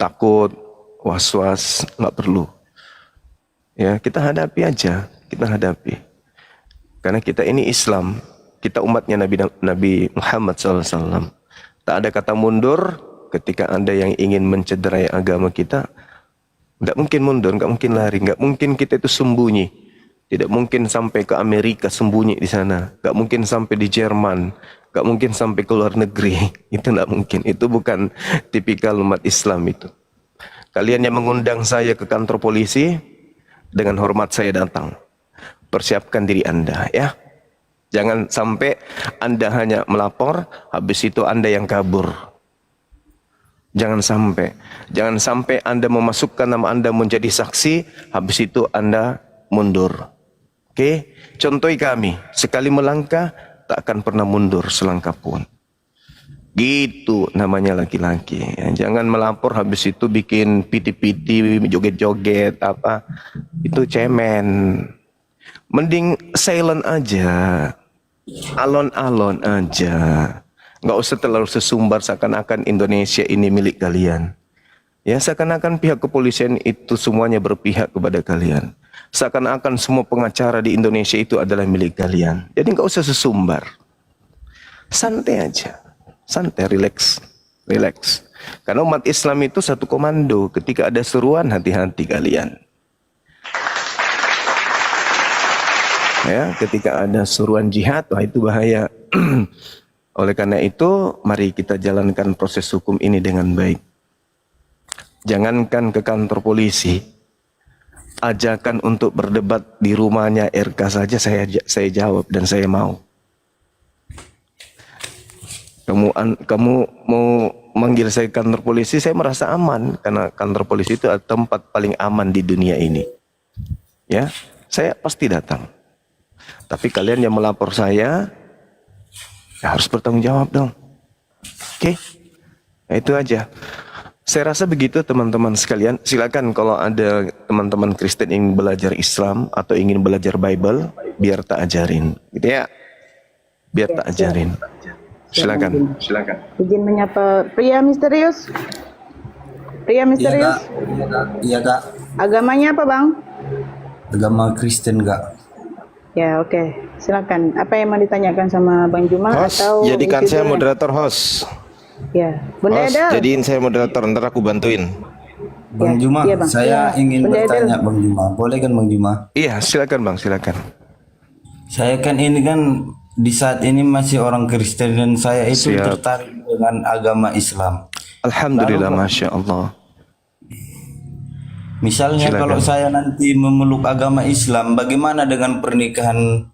takut, was-was, nggak perlu. Ya, kita hadapi aja, kita hadapi. Karena kita ini Islam, kita umatnya Nabi Muhammad SAW. Tak ada kata mundur ketika Anda yang ingin mencederai agama kita. Nggak mungkin mundur, nggak mungkin lari, nggak mungkin kita itu sembunyi. Tidak mungkin sampai ke Amerika sembunyi di sana, nggak mungkin sampai di Jerman, nggak mungkin sampai ke luar negeri. Itu nggak mungkin. Itu bukan tipikal umat Islam itu. Kalian yang mengundang saya ke kantor polisi, dengan hormat saya datang. Persiapkan diri Anda, ya. Jangan sampai Anda hanya melapor, habis itu Anda yang kabur. Jangan sampai Anda memasukkan nama Anda menjadi saksi, habis itu Anda mundur. Oke, contohi kami, sekali melangkah tak akan pernah mundur selangkah pun. Gitu namanya laki-laki. Ya, jangan melapor habis itu bikin piti-piti, joget-joget apa. Itu cemen. Mending silent aja. Alon-alon aja. Nggak usah terlalu sesumbar seakan-akan Indonesia ini milik kalian. Ya, seakan-akan pihak kepolisian itu semuanya berpihak kepada kalian. Seakan-akan semua pengacara di Indonesia itu adalah milik kalian. Jadi nggak usah sesumbar. Santai aja. Santai, relax. Karena umat Islam itu satu komando. Ketika ada seruan, hati-hati kalian. Ya, ketika ada seruan jihad, wah itu bahaya. Oleh karena itu, mari kita jalankan proses hukum ini dengan baik. Jangankan ke kantor polisi, ajakan untuk berdebat di rumahnya RK saja saya jawab dan saya mau. Kamu mau manggil saya kantor polisi, saya merasa aman karena kantor polisi itu adalah tempat paling aman di dunia ini. Ya, saya pasti datang. Tapi kalian yang melapor saya, ya harus bertanggung jawab dong. Oke, nah, itu aja. Saya rasa begitu teman-teman sekalian. Silakan kalau ada teman-teman Kristen ingin belajar Islam atau ingin belajar Bible, biar tak ajarin, gitu ya. Biar tak ajarin. Silakan. Izin menyapa pria misterius. Pria misterius. Iya kak. Agamanya apa bang? Agama Kristen kak. Ya oke. Silakan. Apa yang mau ditanyakan sama Bang Juma Host, atau? jadikan saya moderator host. Ya. Bunda Host, Edel. jadiin saya moderator, ntar aku bantuin. Bang Ya, Juma, iya, Bang. saya Iya, ingin Bunda bertanya Edel. Bang Juma. Boleh kan Bang Juma? Iya, silakan Bang, silakan. Saya kan ini kan di saat ini masih orang Kristen dan saya itu Siap. tertarik dengan agama Islam. Alhamdulillah, Lalu, Masya Allah. misalnya Silakan. kalau saya nanti memeluk agama Islam, bagaimana dengan pernikahan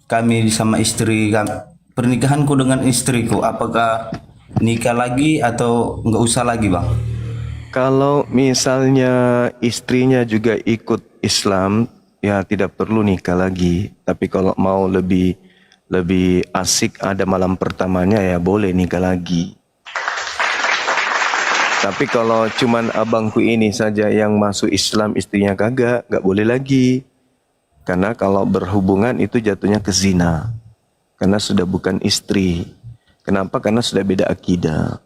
kami sama istri kami? Pernikahanku dengan istriku, apakah nikah lagi atau nggak usah lagi bang? Kalau misalnya istrinya juga ikut Islam, ya tidak perlu nikah lagi. Tapi kalau mau lebih asik ada malam pertamanya, ya boleh nikah lagi. Tapi kalau cuman abangku ini saja yang masuk Islam, istrinya kagak, nggak boleh lagi. Karena kalau berhubungan itu jatuhnya ke zina. Karena sudah bukan istri. Kenapa? Karena sudah beda akidah.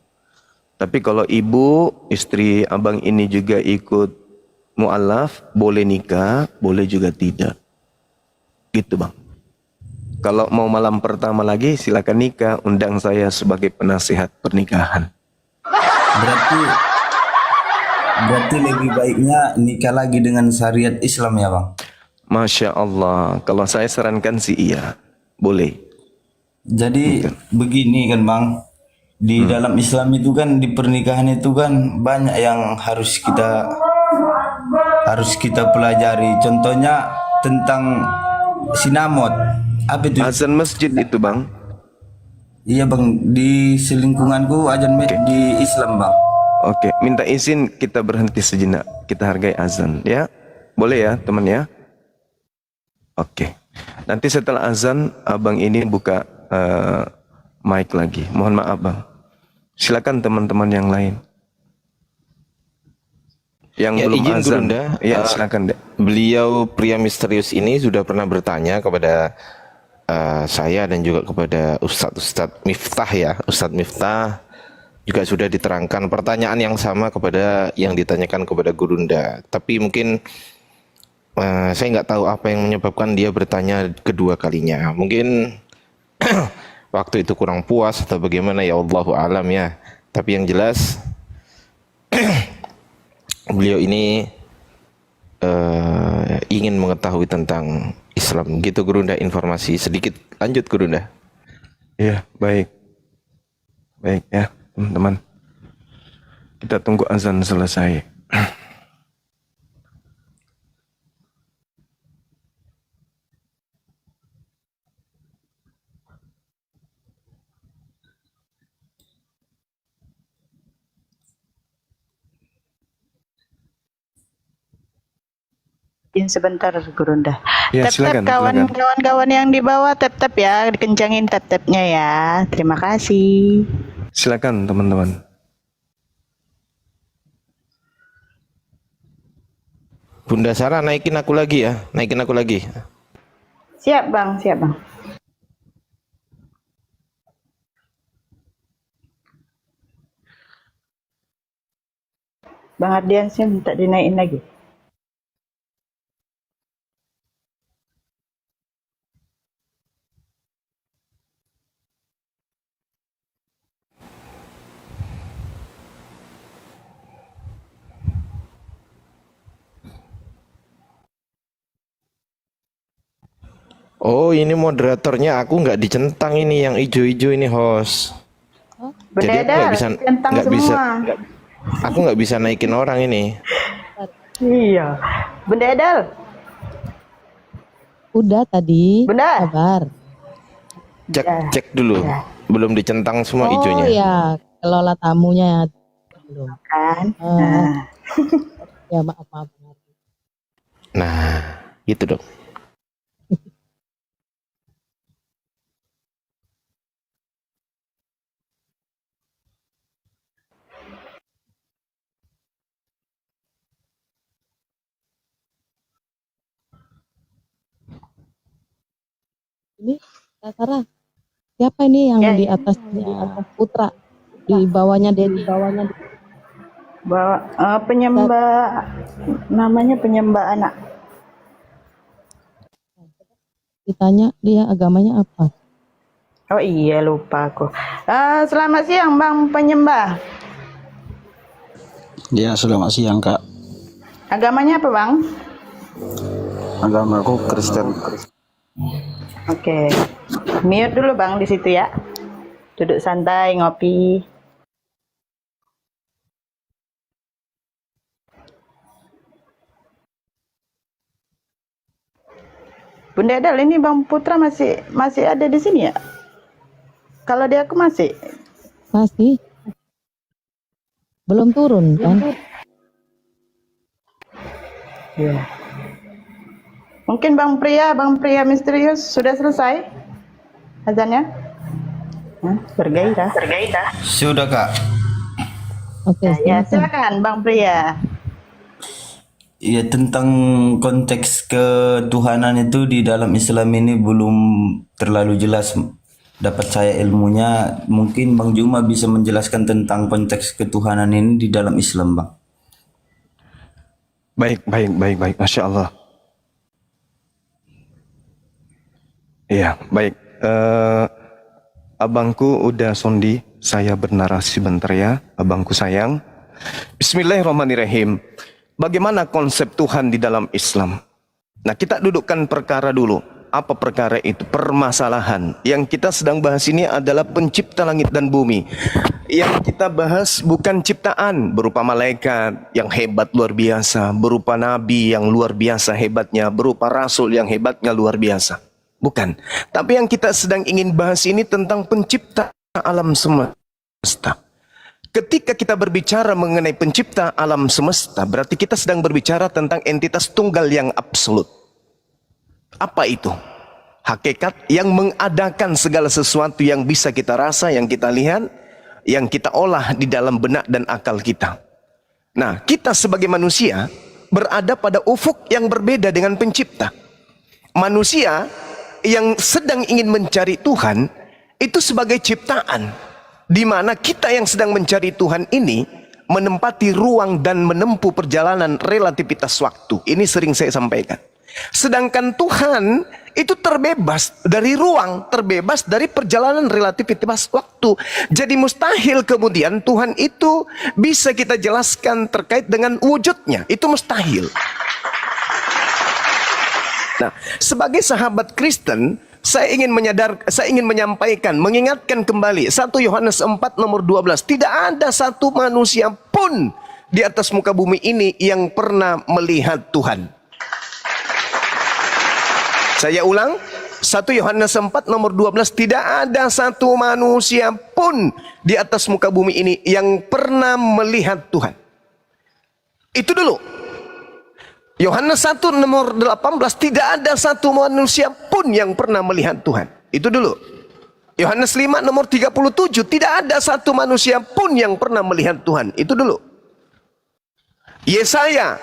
Tapi kalau ibu, istri abang ini juga ikut mu'alaf, boleh nikah, boleh juga tidak. Gitu bang. Kalau mau malam pertama lagi, silakan nikah. Undang saya sebagai penasihat pernikahan. Berarti lebih baiknya nikah lagi dengan syariat Islam ya bang? Masya Allah. Kalau saya sarankan sih iya. Boleh. Jadi begini kan bang, di dalam Islam itu kan di pernikahan itu kan banyak yang harus kita pelajari. Contohnya tentang sinamot. Apa itu? Azan masjid itu bang. Iya bang, di selingkunganku ajan di Islam bang. Oke, minta izin kita berhenti sejenak. Kita hargai azan ya. Boleh ya teman ya. Oke. Nanti setelah azan abang ini buka mic lagi. Mohon maaf bang. Silakan teman-teman yang lain. Yang Ya, belum izin azan. Gurunda, Ya silakan dek. beliau pria misterius ini sudah pernah bertanya kepada saya dan juga kepada Ustadz Miftah ya. Ustadz Miftah juga sudah diterangkan pertanyaan yang sama kepada yang ditanyakan kepada Gurunda. Tapi mungkin saya nggak tahu apa yang menyebabkan dia bertanya kedua kalinya. Mungkin waktu itu kurang puas atau bagaimana, ya Allahu alam ya. Tapi yang jelas beliau ini ingin mengetahui tentang Islam. Gitu Gurunda, informasi sedikit. Lanjut Gurunda. Iya, baik. Baik ya, teman-teman. Kita tunggu azan selesai. Izin sebentar, Gurunda. Ya, Tap-tap silakan, kawan-kawan yang di bawah, tap-tap ya, dikencangin tap-tapnya ya. Terima kasih. Silakan teman-teman. Bunda Sarah, naikin aku lagi ya. Naikin aku lagi. Siap bang, siap bang. Bang Ardian sih minta dinaikin lagi. Oh, ini moderatornya aku nggak dicentang, ini yang ijo-ijo ini host. Jadi aku nggak bisa, centang nggak bisa, semua. aku nggak bisa naikin orang ini. Iya. Bunda Edel, Udah tadi. Bunda. Kabar. Cek Ya. cek dulu, belum dicentang semua Oh ijonya. ya, kelola tamunya ya belum. Kan? Eh, Nah. Ya maaf. Nah, gitu dong. Ini Kak Sarah, siapa ini yang Ya, di ya. atasnya Putra, di bawahnya Dedi? Bawa penyembah, namanya penyembah anak. Ditanya dia agamanya apa? Oh iya, lupa aku. Selamat siang bang penyembah. Ya, selamat siang Kak. Agamanya apa bang? Agamaku Kristen. Oke. Mute dulu bang di situ ya. Duduk santai ngopi. Bunda Edel, ini Bang Putra masih ada di sini ya? Kalau di aku masih. Masih belum turun kan? Iya. Mungkin Bang Pria misterius sudah selesai azannya? Bergairah. Sudah Kak. Oke, Ya, silakan. silakan Bang Pria. Ya, tentang konteks ketuhanan itu di dalam Islam ini belum terlalu jelas dapat saya ilmunya. Mungkin Bang Juma bisa menjelaskan tentang konteks ketuhanan ini di dalam Islam, Bang. Baik. Masya Allah. Iya, baik. Abangku udah sondi, saya bernarasi bentar ya, abangku sayang. Bismillahirrahmanirrahim. Bagaimana konsep Tuhan di dalam Islam? Nah, kita dudukkan perkara dulu. Apa perkara itu? Permasalahan. Yang kita sedang bahas ini adalah pencipta langit dan bumi. Yang kita bahas bukan ciptaan berupa malaikat yang hebat luar biasa, berupa nabi yang luar biasa hebatnya, berupa rasul yang hebatnya luar biasa. Bukan. Tapi yang kita sedang ingin bahas ini tentang pencipta alam semesta. Ketika kita berbicara mengenai pencipta alam semesta, berarti kita sedang berbicara tentang entitas tunggal yang absolut. Apa itu? Hakikat yang mengadakan segala sesuatu yang bisa kita rasa, yang kita lihat, yang kita olah di dalam benak dan akal kita. Nah, kita sebagai manusia berada pada ufuk yang berbeda dengan pencipta. Manusia yang sedang ingin mencari Tuhan itu sebagai ciptaan. di mana kita yang sedang mencari Tuhan ini menempati ruang dan menempuh perjalanan relativitas waktu. Ini sering saya sampaikan. Sedangkan Tuhan itu terbebas dari ruang, terbebas dari perjalanan relativitas waktu. Jadi mustahil kemudian Tuhan itu bisa kita jelaskan terkait dengan wujudnya. Itu mustahil. Nah, sebagai sahabat Kristen, saya ingin menyampaikan, mengingatkan kembali 1 Yohanes 4 nomor 12. Tidak ada satu manusia pun di atas muka bumi ini yang pernah melihat Tuhan. Saya ulang, 1 Yohanes 4 nomor 12. Tidak ada satu manusia pun di atas muka bumi ini yang pernah melihat Tuhan. Itu dulu. Yohanes 1 nomor 18, tidak ada satu manusia pun yang pernah melihat Tuhan. Itu dulu. Yohanes 5 nomor 37, tidak ada satu manusia pun yang pernah melihat Tuhan. Itu dulu. Yesaya,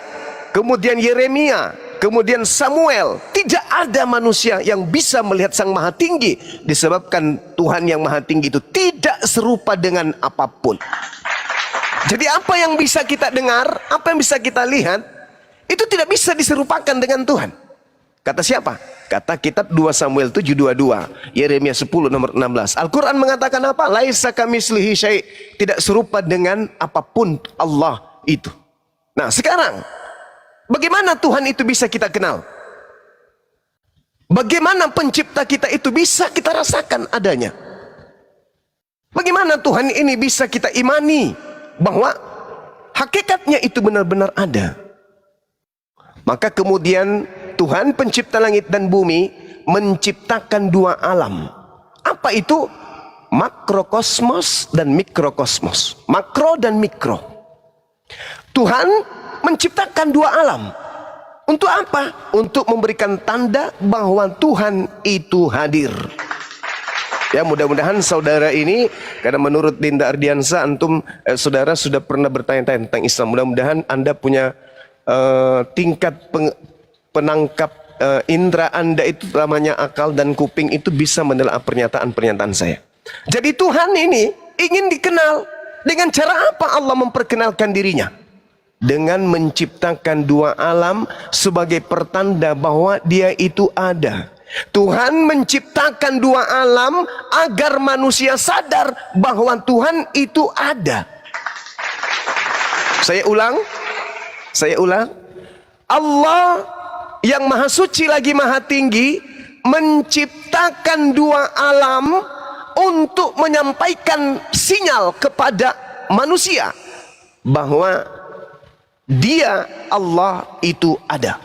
kemudian Yeremia, kemudian Samuel, tidak ada manusia yang bisa melihat Sang Maha Tinggi, disebabkan Tuhan yang Maha Tinggi itu tidak serupa dengan apapun. Jadi apa yang bisa kita dengar, apa yang bisa kita lihat, itu tidak bisa diserupakan dengan Tuhan. Kata siapa? Kata kitab 2 Samuel 7:22, Yeremia 10 nomor 16. Al-Quran mengatakan apa? Laisa kamitslihi syai', tidak serupa dengan apapun Allah itu. Nah sekarang, bagaimana Tuhan itu bisa kita kenal? Bagaimana pencipta kita itu bisa kita rasakan adanya? Bagaimana Tuhan ini bisa kita imani bahwa hakikatnya itu benar-benar ada? Maka kemudian Tuhan pencipta langit dan bumi menciptakan dua alam. Apa itu? Makrokosmos dan mikrokosmos. Makro dan mikro. Tuhan menciptakan dua alam. Untuk apa? Untuk memberikan tanda bahwa Tuhan itu hadir. Ya, mudah-mudahan saudara ini, karena menurut Dinda Ardiansa, saudara sudah pernah bertanya-tanya tentang Islam. Mudah-mudahan Anda punya tingkat penangkap indera Anda itu, namanya akal dan kuping, itu bisa menelaah pernyataan-pernyataan saya. Jadi Tuhan ini ingin dikenal. Dengan cara apa Allah memperkenalkan dirinya? Dengan menciptakan dua alam sebagai pertanda bahwa Dia itu ada. Tuhan menciptakan dua alam agar manusia sadar bahwa Tuhan itu ada. Saya ulang. Allah yang maha suci lagi maha tinggi menciptakan dua alam untuk menyampaikan sinyal kepada manusia bahwa Dia, Allah itu ada.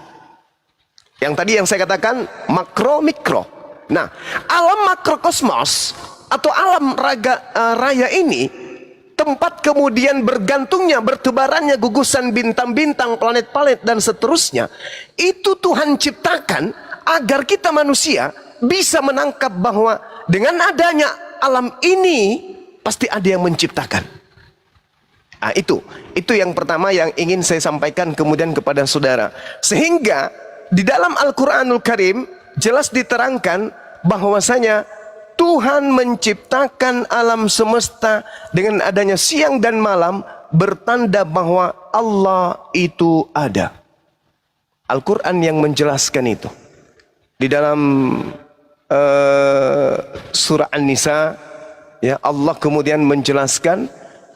Yang tadi yang saya katakan makro mikro. Nah, alam makrokosmos atau alam raya ini, tempat kemudian bergantungnya, bertebarannya gugusan bintang-bintang, planet-planet dan seterusnya, itu Tuhan ciptakan agar kita manusia bisa menangkap bahwa dengan adanya alam ini pasti ada yang menciptakan. Nah, itu yang pertama yang ingin saya sampaikan kemudian kepada saudara. Sehingga di dalam Al-Quranul Karim jelas diterangkan bahwasanya Tuhan menciptakan alam semesta dengan adanya siang dan malam, bertanda bahwa Allah itu ada. Al-Quran yang menjelaskan itu. Di dalam surah An-Nisa, ya, Allah kemudian menjelaskan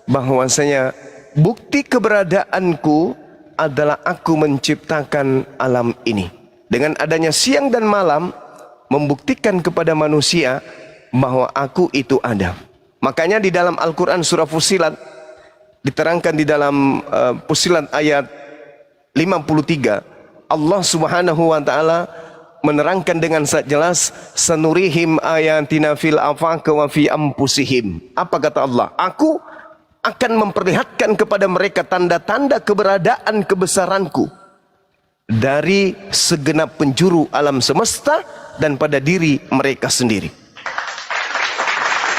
bahwasanya bukti keberadaanku adalah aku menciptakan alam ini. Dengan adanya siang dan malam, membuktikan kepada manusia bahwa aku itu ada. Makanya di dalam Al-Quran surah Fussilat diterangkan di dalam Fussilat ayat 53, Allah Subhanahu wa taala menerangkan dengan sangat jelas, sanurihim ayatina fil afaq wa fi anfusihim. Apa kata Allah? Aku akan memperlihatkan kepada mereka tanda-tanda keberadaan kebesaranku dari segenap penjuru alam semesta dan pada diri mereka sendiri.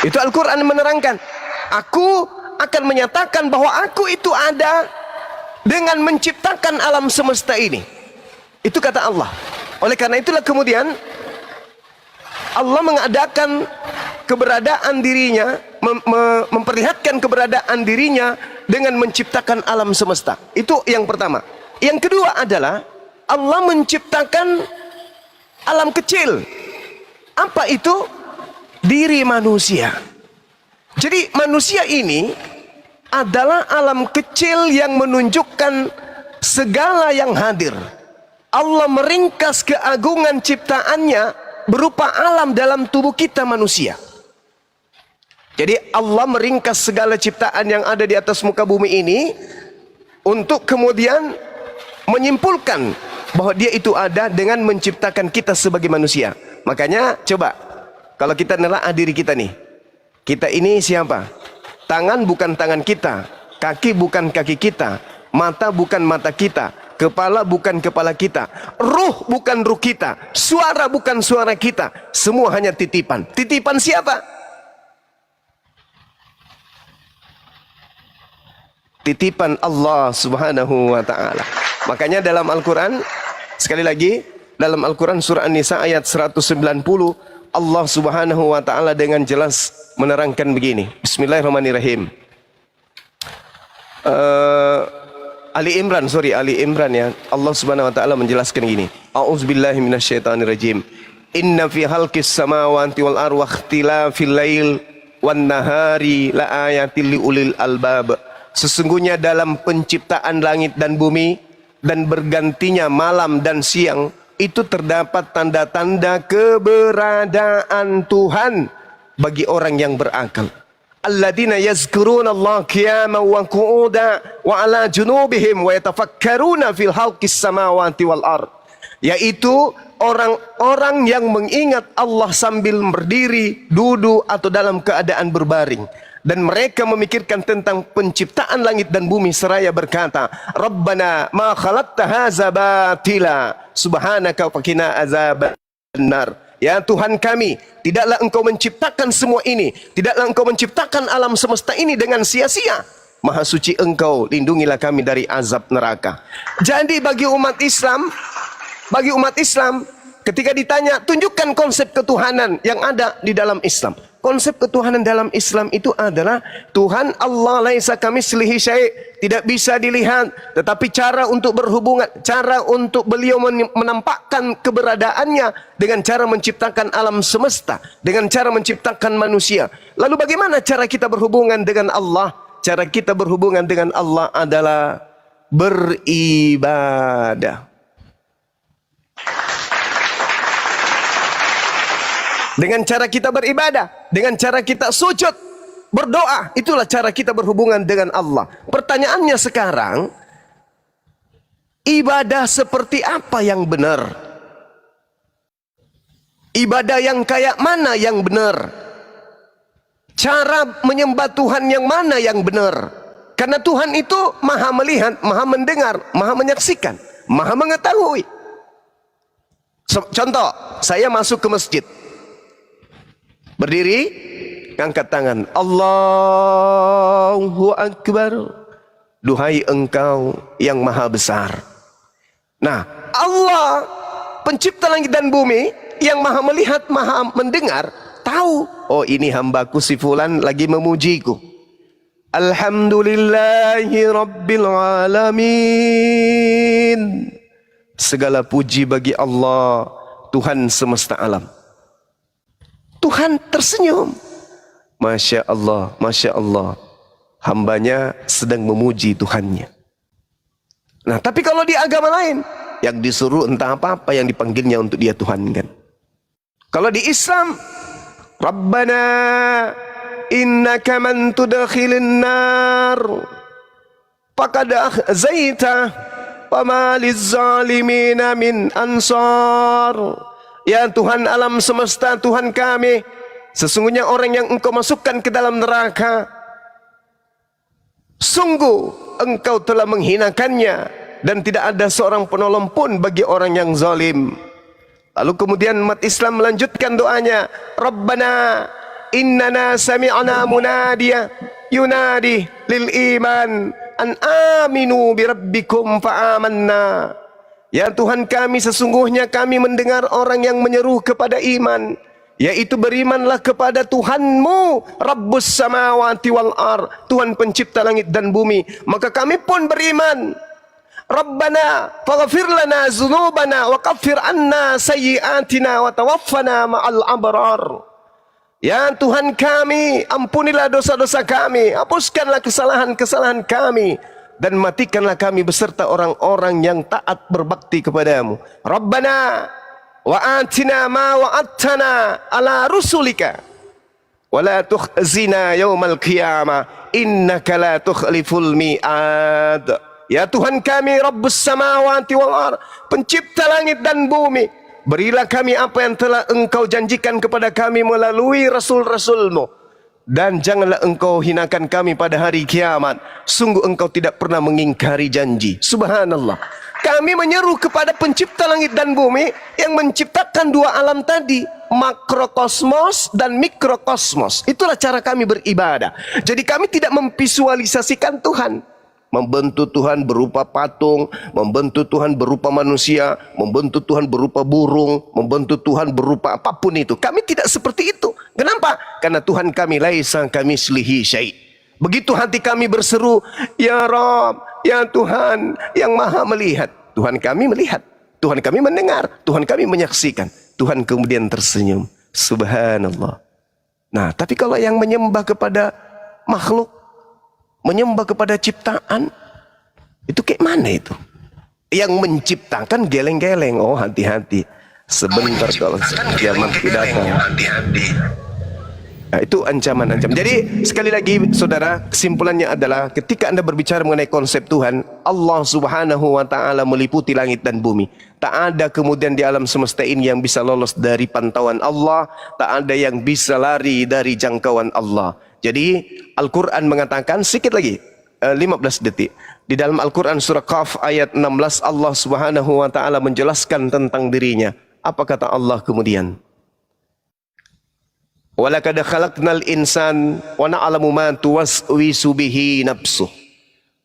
Itu Al-Quran menerangkan. Aku akan menyatakan bahwa aku itu ada dengan menciptakan alam semesta ini. Itu kata Allah. Oleh karena itulah kemudian Allah mengadakan keberadaan dirinya, memperlihatkan keberadaan dirinya dengan menciptakan alam semesta. Itu yang pertama. Yang kedua adalah Allah menciptakan alam kecil. Apa itu? Diri manusia. Jadi manusia ini adalah alam kecil yang menunjukkan segala yang hadir. Allah meringkas keagungan ciptaannya berupa alam dalam tubuh kita manusia. Jadi Allah meringkas segala ciptaan yang ada di atas muka bumi ini untuk kemudian menyimpulkan bahwa dia itu ada dengan menciptakan kita sebagai manusia. Makanya coba kalau kita nelaah diri kita nih, kita ini siapa? Tangan bukan tangan kita, kaki bukan kaki kita, mata bukan mata kita, kepala bukan kepala kita, ruh bukan ruh kita, suara bukan suara kita, semua hanya titipan. Titipan siapa? Titipan Allah Subhanahu wa ta'ala. Makanya dalam Al-Quran, sekali lagi, dalam Al-Quran surah An-Nisa ayat 190, Allah Subhanahu wa ta'ala dengan jelas menerangkan begini. Bismillahirrahmanirrahim. Ali Imran ya. Allah Subhanahu wa ta'ala menjelaskan gini. A'udzubillahi minasyaitonirrajim. Inna fi khalqis samawati wal ardi wa ikhtilafil lail wan nahari la ayatil liulil albab. Sesungguhnya dalam penciptaan langit dan bumi dan bergantinya malam dan siang itu terdapat tanda-tanda keberadaan Tuhan bagi orang yang berakal. Alladzina yazkuruna Allah qiyaman wa qu'udan wa ala junubihim wa yatafakkaruna fil khalqis samawati wal ard. Yaitu orang-orang yang mengingat Allah sambil berdiri, duduk atau dalam keadaan berbaring. Dan mereka memikirkan tentang penciptaan langit dan bumi seraya berkata, Rabbana ma khalaqta hadza batila subhanaka faqina azabannar. Ya Tuhan kami, tidaklah engkau menciptakan semua ini, tidaklah engkau menciptakan alam semesta ini dengan sia-sia. Maha suci engkau, lindungilah kami dari azab neraka. Jadi bagi umat Islam, ketika ditanya, tunjukkan konsep ketuhanan yang ada di dalam Islam. Konsep ketuhanan dalam Islam itu adalah Tuhan Allah laisa kamitslihi syai', tidak bisa dilihat, tetapi cara untuk berhubungan, cara untuk beliau menampakkan keberadaannya dengan cara menciptakan alam semesta, dengan cara menciptakan manusia. Lalu bagaimana cara kita berhubungan dengan Allah? Cara kita berhubungan dengan Allah adalah beribadah. Dengan cara kita beribadah, dengan cara kita sujud, berdoa, itulah cara kita berhubungan dengan Allah. Pertanyaannya sekarang, ibadah seperti apa yang benar? Ibadah yang kayak mana yang benar? Cara menyembah Tuhan yang mana yang benar? Karena Tuhan itu maha melihat, maha mendengar, maha menyaksikan, maha mengetahui. Contoh, saya masuk ke masjid. Berdiri, angkat tangan. Allahu Akbar. Duhai engkau yang maha besar. Nah, Allah pencipta langit dan bumi yang maha melihat, maha mendengar, tahu. Oh, ini hambaku si fulan lagi memujiku. Alhamdulillahi Rabbil Alamin. Segala puji bagi Allah, Tuhan semesta alam. Tuhan tersenyum. Masya Allah, Masya Allah. Hambanya sedang memuji Tuhannya. Nah, tapi kalau di agama lain, yang disuruh entah apa-apa yang dipanggilnya untuk dia Tuhankan. Kalau di Islam, Rabbana innaka man tudkhilin nar faqad akhzaita wa ma lizzalimina min ansar. Ya Tuhan alam semesta, Tuhan kami, sesungguhnya orang yang engkau masukkan ke dalam neraka, sungguh engkau telah menghinakannya dan tidak ada seorang penolong pun bagi orang yang zalim. Lalu kemudian umat Islam melanjutkan doanya, Rabbana innana sami'na munadiya yunadi lil iman an aminu bi rabbikum fa amanna. Ya Tuhan kami, sesungguhnya kami mendengar orang yang menyeru kepada iman, yaitu berimanlah kepada Tuhanmu, Rabbus samawati wal ar, Tuhan pencipta langit dan bumi. Maka kami pun beriman. Rabbana faghfir lana dzunubana wa kaffir anna sayyi'atina wa tawaffana ma'al abrar. Ya Tuhan kami, ampunilah dosa-dosa kami, hapuskanlah kesalahan-kesalahan kami, dan matikanlah kami beserta orang-orang yang taat berbakti kepadamu. Rabbana wa atina ma wa'adtana ala rusulika wa la tukhzina yaumal qiyamah innaka la tukhliful mi'ad. Ya Tuhan kami, Rabbus samawati wal ar, pencipta langit dan bumi, berilah kami apa yang telah Engkau janjikan kepada kami melalui rasul-rasulmu, dan janganlah Engkau hinakan kami pada hari kiamat. Sungguh Engkau tidak pernah mengingkari janji. Subhanallah. Kami menyeru kepada pencipta langit dan bumi yang menciptakan dua alam tadi, makrokosmos dan mikrokosmos. Itulah cara kami beribadah. Jadi kami tidak memvisualisasikan Tuhan, membentuk Tuhan berupa patung, membentuk Tuhan berupa manusia, membentuk Tuhan berupa burung, membentuk Tuhan berupa apapun itu. Kami tidak seperti itu. Kenapa? Karena Tuhan kami laisa kamitslihi syai'. Begitu hati kami berseru, ya Rabb, ya Tuhan yang maha melihat, Tuhan kami melihat, Tuhan kami mendengar, Tuhan kami menyaksikan. Tuhan kemudian tersenyum. Subhanallah. Nah, tapi kalau yang menyembah kepada makhluk, menyembah kepada ciptaan, itu kayak mana itu? Yang menciptakan geleng-geleng. Oh, hati-hati. Sebentar kalau kiamat datang. Nah, itu ancaman-ancaman. Jadi sekali lagi saudara, kesimpulannya adalah ketika Anda berbicara mengenai konsep Tuhan, Allah Subhanahu wa taala meliputi langit dan bumi. Tak ada kemudian di alam semesta ini yang bisa lolos dari pantauan Allah, tak ada yang bisa lari dari jangkauan Allah. Jadi Al-Qur'an mengatakan, sedikit lagi 15 detik. Di dalam Al-Qur'an surah Qaf ayat 16, Allah Subhanahu wa taala menjelaskan tentang dirinya. Apa kata Allah kemudian? Walaqad khalaqnal insan wa na'lamu ma tuwaswisu bihi nafsuh.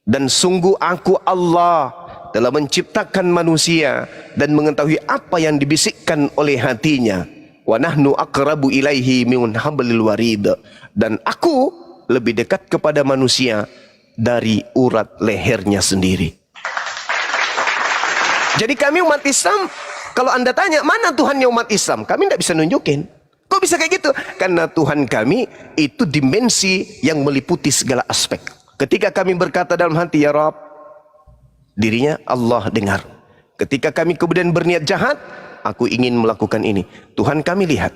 Dan sungguh aku Allah telah menciptakan manusia dan mengetahui apa yang dibisikkan oleh hatinya. Wa nahnu aqrabu ilaihi min hablil warid. Dan aku lebih dekat kepada manusia dari urat lehernya sendiri. Jadi kami umat Islam, kalau Anda tanya mana Tuhannya umat Islam, kami tidak bisa nunjukin. Kok bisa kayak gitu? Karena Tuhan kami itu dimensi yang meliputi segala aspek. Ketika kami berkata dalam hati, ya Rabb, dirinya Allah dengar. Ketika kami kemudian berniat jahat, aku ingin melakukan ini, Tuhan kami lihat,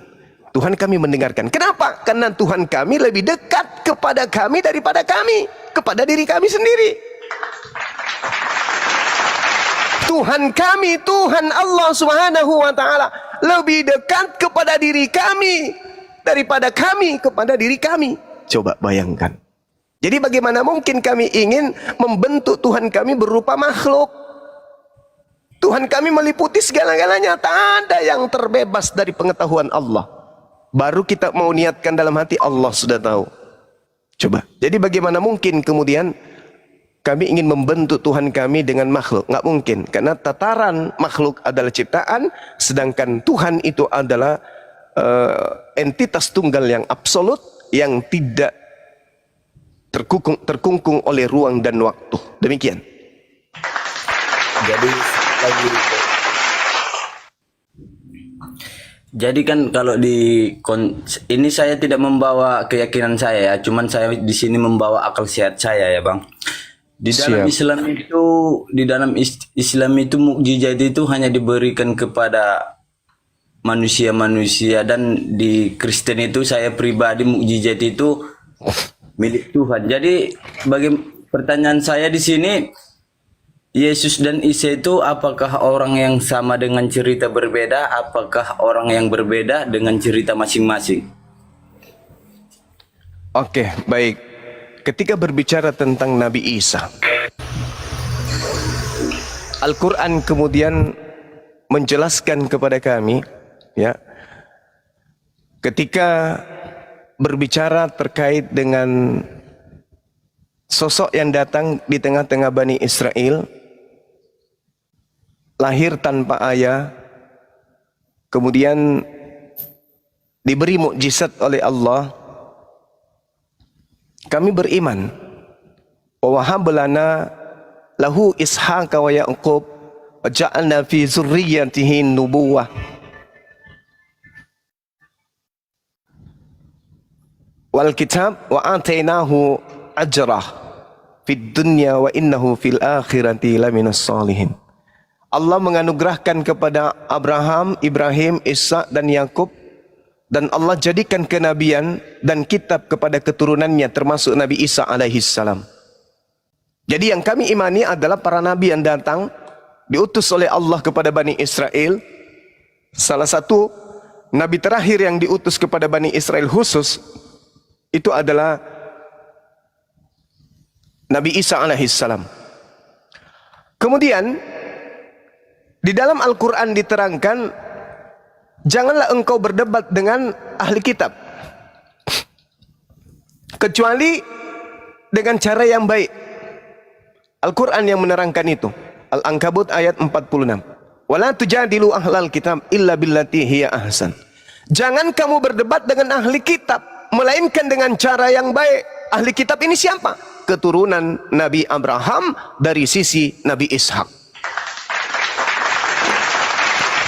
Tuhan kami mendengarkan. Kenapa? Karena Tuhan kami lebih dekat kepada kami daripada kami kepada diri kami sendiri. Tuhan kami, Tuhan Allah Subhanahu wa taala lebih dekat kepada diri kami daripada kami kepada diri kami. Coba bayangkan. Jadi bagaimana mungkin kami ingin membentuk Tuhan kami berupa makhluk? Tuhan kami meliputi segala-galanya, tak ada yang terbebas dari pengetahuan Allah. Baru kita mau niatkan dalam hati, Allah sudah tahu. Coba. Jadi bagaimana mungkin kemudian kami ingin membentuk Tuhan kami dengan makhluk? Nggak mungkin. Karena tataran makhluk adalah ciptaan, sedangkan Tuhan itu adalah entitas tunggal yang absolut, yang tidak terkungkung oleh ruang dan waktu. Demikian. Jadi kan kalau ini saya tidak membawa keyakinan saya ya, cuman saya di sini membawa akal sehat saya ya, Bang. Di dalam Islam itu mukjizat itu hanya diberikan kepada manusia-manusia, dan di Kristen itu saya pribadi mukjizat itu milik Tuhan. Jadi pertanyaan saya di sini, Yesus dan Isa itu apakah orang yang sama dengan cerita berbeda? Apakah orang yang berbeda dengan cerita masing-masing? Oke, baik. Ketika berbicara tentang Nabi Isa, Al-Quran kemudian menjelaskan kepada kami, ya, ketika berbicara terkait dengan sosok yang datang di tengah-tengah Bani Israel, lahir tanpa ayah, kemudian diberi mukjizat oleh Allah, kami beriman. Wa wahab lana lahu Ishaqa wa Yaqub wa ja'alna fi dzurriyyatihi nubuwah wal kitab wa atainahu ajrah fid dunya wa innahu fil akhirati laminas salihin. Allah menganugerahkan kepada Abraham, Ibrahim, Ishak dan Yakub, dan Allah jadikan kenabian dan kitab kepada keturunannya termasuk Nabi Isa alaihi salam. Jadi yang kami imani adalah para nabi yang datang diutus oleh Allah kepada Bani Israel. Salah satu nabi terakhir yang diutus kepada Bani Israel khusus itu adalah Nabi Isa alaihi salam. Kemudian di dalam Al-Quran diterangkan, janganlah engkau berdebat dengan ahli kitab kecuali dengan cara yang baik. Al-Quran yang menerangkan itu. Al-Ankabut ayat 46. Wala tujadilu ahlal kitab illa billati hiya ahsan. Jangan kamu berdebat dengan ahli kitab melainkan dengan cara yang baik. Ahli kitab ini siapa? Keturunan Nabi Abraham dari sisi Nabi Ishak.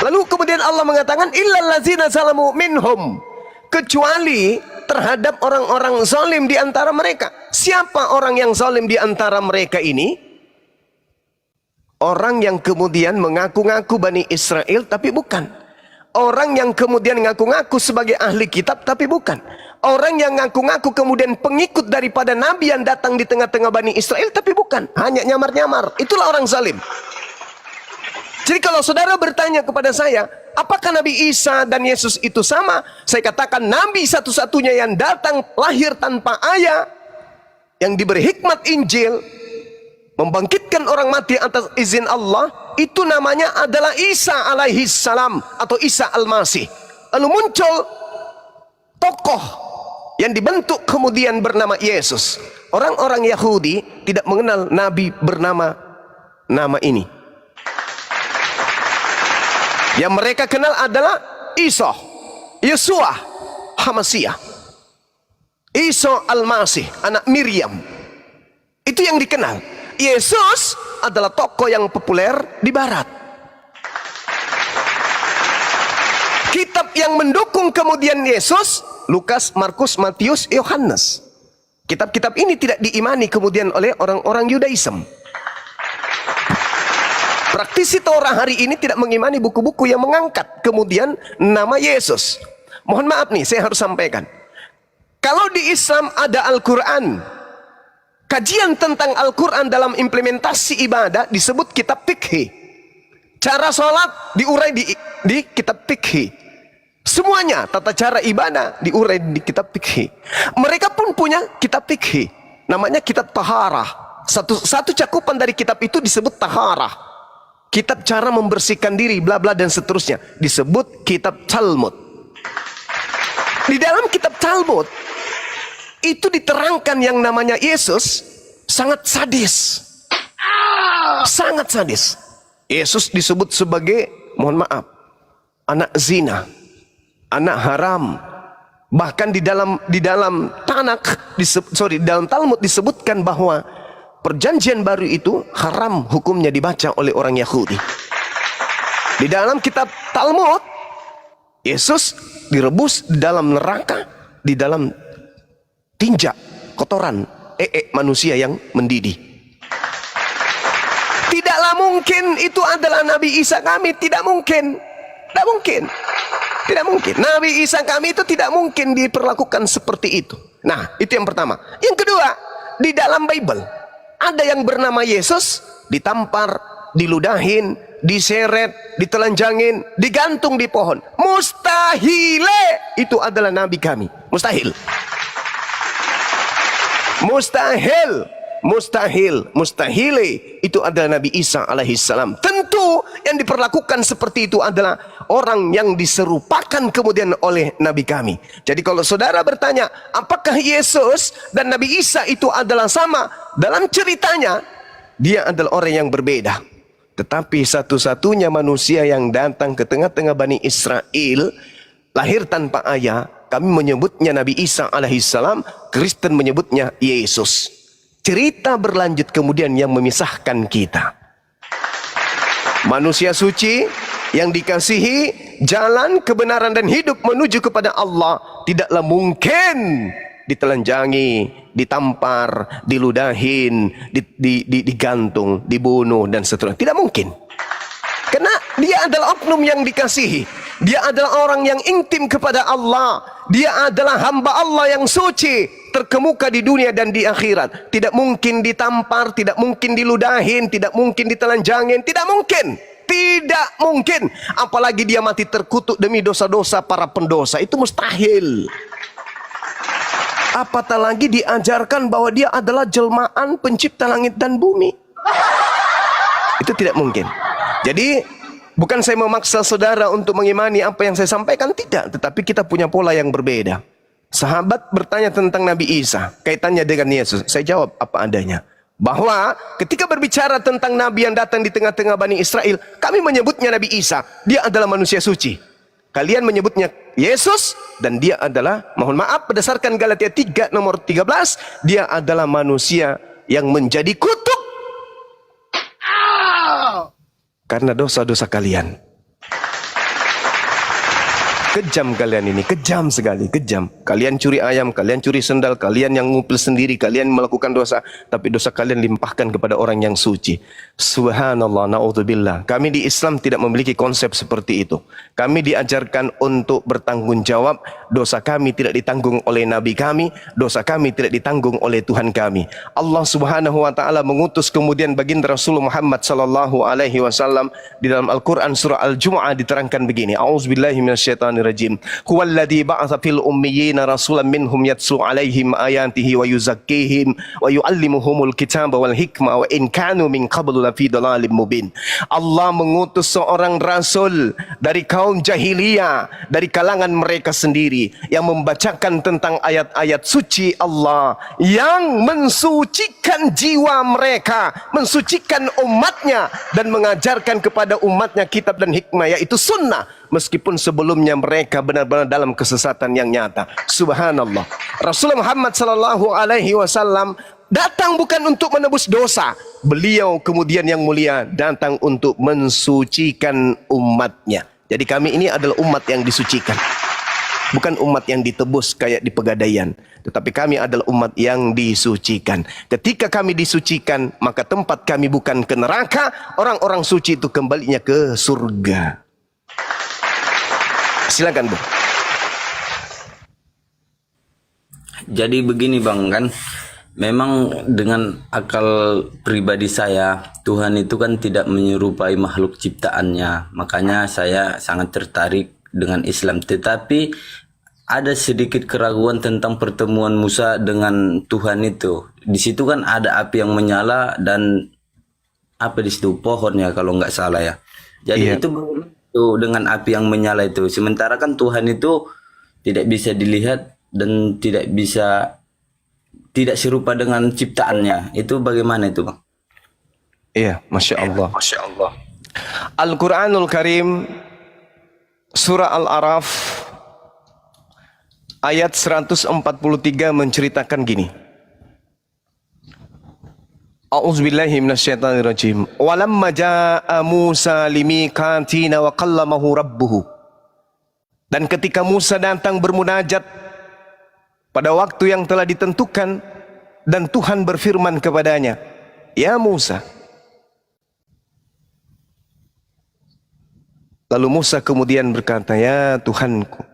Lalu kemudian Allah mengatakan illal ladzina zalamu minhum, kecuali terhadap orang-orang zalim di antara mereka. Siapa orang yang zalim di antara mereka ini? Orang yang kemudian mengaku-ngaku Bani Israel tapi bukan. Orang yang kemudian ngaku-ngaku sebagai ahli kitab tapi bukan. Orang yang ngaku-ngaku kemudian pengikut daripada nabi yang datang di tengah-tengah Bani Israel tapi bukan. Hanya nyamar-nyamar. Itulah orang zalim. Jadi kalau saudara bertanya kepada saya, apakah Nabi Isa dan Yesus itu sama? Saya katakan Nabi satu-satunya yang datang lahir tanpa ayah, yang diberi hikmat Injil, membangkitkan orang mati atas izin Allah, itu namanya adalah Isa alaihi salam atau Isa al-Masih. Lalu muncul tokoh yang dibentuk kemudian bernama Yesus. Orang-orang Yahudi tidak mengenal Nabi bernama nama ini. Yang mereka kenal adalah Isa, Yesua, Hamasiah, Isa al-Masih, anak Miriam. Itu yang dikenal. Yesus adalah tokoh yang populer di barat. Kitab yang mendukung kemudian Yesus, Lukas, Markus, Matius, Yohanes. Kitab-kitab ini tidak diimani kemudian oleh orang-orang Yudaism. Praktisi Torah hari ini tidak mengimani buku-buku yang mengangkat kemudian nama Yesus. Mohon maaf nih, saya harus sampaikan. Kalau di Islam ada Al-Quran, kajian tentang Al-Quran dalam implementasi ibadah disebut kitab fikih. Cara sholat diurai di kitab fikih. Semuanya tata cara ibadah diurai di kitab fikih. Mereka pun punya kitab fikih, namanya kitab taharah. Satu cakupan dari kitab itu disebut taharah. Kitab cara membersihkan diri, bla bla dan seterusnya, disebut kitab Talmud. Di dalam kitab Talmud itu diterangkan yang namanya Yesus sangat sadis. Sangat sadis. Yesus disebut sebagai, mohon maaf, anak zina, anak haram. Bahkan di dalam Tanakh, di dalam Talmud disebutkan bahwa Perjanjian Baru itu haram hukumnya dibaca oleh orang Yahudi. Di dalam kitab Talmud, Yesus direbus di dalam neraka, di dalam tinja, kotoran, manusia yang mendidih. Tidaklah mungkin itu adalah Nabi Isa kami, tidak mungkin. Tidak mungkin. Tidak mungkin. Nabi Isa kami itu tidak mungkin diperlakukan seperti itu. Nah, itu yang pertama. Yang kedua, di dalam Bible ada yang bernama Yesus ditampar, diludahin, diseret, ditelanjangin, digantung di pohon. Mustahile itu adalah nabi kami. Mustahil. Mustahil. Mustahil. Mustahile itu adalah Nabi Isa alaihi salam. Tentu yang diperlakukan seperti itu adalah orang yang diserupakan kemudian oleh Nabi kami. Jadi kalau saudara bertanya, apakah Yesus dan Nabi Isa itu adalah sama? Dalam ceritanya, dia adalah orang yang berbeda. Tetapi satu-satunya manusia yang datang ke tengah-tengah Bani Israel, lahir tanpa ayah. Kami menyebutnya Nabi Isa alaihissalam, Kristen menyebutnya Yesus. Cerita berlanjut kemudian yang memisahkan kita. Manusia suci yang dikasihi jalan kebenaran dan hidup menuju kepada Allah tidaklah mungkin ditelanjangi, ditampar, diludahin, digantung, dibunuh dan seterusnya. Tidak mungkin. Karena dia adalah oknum yang dikasihi. Dia adalah orang yang intim kepada Allah. Dia adalah hamba Allah yang suci, terkemuka di dunia dan di akhirat. Tidak mungkin ditampar, tidak mungkin diludahin, tidak mungkin ditelanjangin, tidak mungkin. Tidak mungkin. Apalagi dia mati terkutuk demi dosa-dosa para pendosa. Itu mustahil. Apatah lagi diajarkan bahwa dia adalah jelmaan pencipta langit dan bumi. Itu tidak mungkin. Jadi bukan saya memaksa saudara untuk mengimani apa yang saya sampaikan, tidak. Tetapi kita punya pola yang berbeda. Sahabat bertanya tentang Nabi Isa, kaitannya dengan Yesus. Saya jawab apa adanya. Bahwa ketika berbicara tentang Nabi yang datang di tengah-tengah Bani Israel, kami menyebutnya Nabi Isa. Dia adalah manusia suci. Kalian menyebutnya Yesus, dan dia adalah, mohon maaf, berdasarkan Galatia 3 nomor 13, dia adalah manusia yang menjadi kutuk karena dosa-dosa kalian. Kejam kalian ini, kejam sekali, kejam. Kalian curi ayam, kalian curi sendal, kalian yang ngupil sendiri, kalian melakukan dosa, tapi dosa kalian limpahkan kepada orang yang suci. Subhanallah, na'udzubillah. Kami di Islam tidak memiliki konsep seperti itu. Kami diajarkan untuk bertanggung jawab. Dosa kami tidak ditanggung oleh Nabi kami, dosa kami tidak ditanggung oleh Tuhan kami. Allah Subhanahu wa taala mengutus kemudian baginda Rasulullah Muhammad sallallahu alaihi wasallam di dalam Al-Qur'an surah Al-Jumu'ah diterangkan begini. A'udzubillahi minasyaitonirrajim. Huwallazi ba'atsa fil ummiyina rasulan minhum yatlu 'alaihim ayatihi wa yuzakkihim wa yu'allimuhumul kitaba wal hikmah wa in kanu min qablu lafi dhalalin mubin. Allah mengutus seorang rasul dari kaum jahiliyah, dari kalangan mereka sendiri, yang membacakan tentang ayat-ayat suci Allah, yang mensucikan jiwa mereka, mensucikan umatnya, dan mengajarkan kepada umatnya kitab dan hikmah, yaitu sunnah, meskipun sebelumnya mereka benar-benar dalam kesesatan yang nyata. Subhanallah. Rasulullah Muhammad sallallahu alaihi wasallam datang bukan untuk menebus dosa. Beliau kemudian yang mulia datang untuk mensucikan umatnya. Jadi kami ini adalah umat yang disucikan. Bukan umat yang ditebus kayak di Pegadaian. Tetapi kami adalah umat yang disucikan. Ketika kami disucikan, maka tempat kami bukan ke neraka. Orang-orang suci itu kembalinya ke surga. Silakan, Bu. Jadi begini Bang, kan memang dengan akal pribadi saya, Tuhan itu kan tidak menyerupai makhluk ciptaannya. Makanya saya sangat tertarik dengan Islam. Tetapi ada sedikit keraguan tentang pertemuan Musa dengan Tuhan itu. Di situ kan ada api yang menyala dan apa di situ pohonnya kalau nggak salah ya. Jadi itu dengan api yang menyala itu. Sementara kan Tuhan itu tidak bisa dilihat dan tidak serupa dengan ciptaannya. Itu bagaimana itu, Bang? Iya, Masya Allah. Al-Quranul Karim Surah Al-Araf ayat 143 menceritakan gini. A'udzubillahi minasyaitonirrajim. Walamma jaa'a Musa limiqatina wa kallamahu rabbuhu. Dan ketika Musa datang bermunajat pada waktu yang telah ditentukan dan Tuhan berfirman kepadanya, "Ya Musa." Lalu Musa kemudian berkata, "Ya Tuhanku,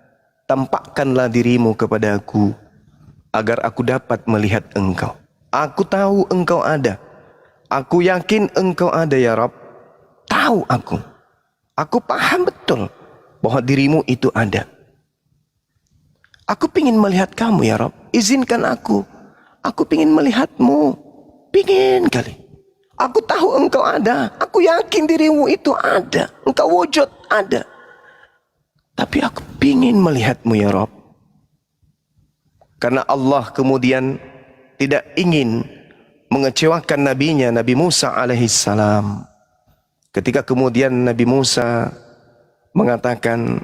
tampakkanlah dirimu kepada aku agar aku dapat melihat engkau. Aku tahu engkau ada. Aku yakin engkau ada ya Rabb. Tahu aku. Aku paham betul bahwa dirimu itu ada. Aku ingin melihat kamu ya Rabb. Izinkan aku. Aku ingin melihatmu. Pingin kali. Aku tahu engkau ada. Aku yakin dirimu itu ada. Engkau wujud ada. Tapi aku ingin melihatmu ya Rabb." Karena Allah kemudian tidak ingin mengecewakan nabinya, Nabi Musa alaihissalam. Ketika kemudian Nabi Musa mengatakan,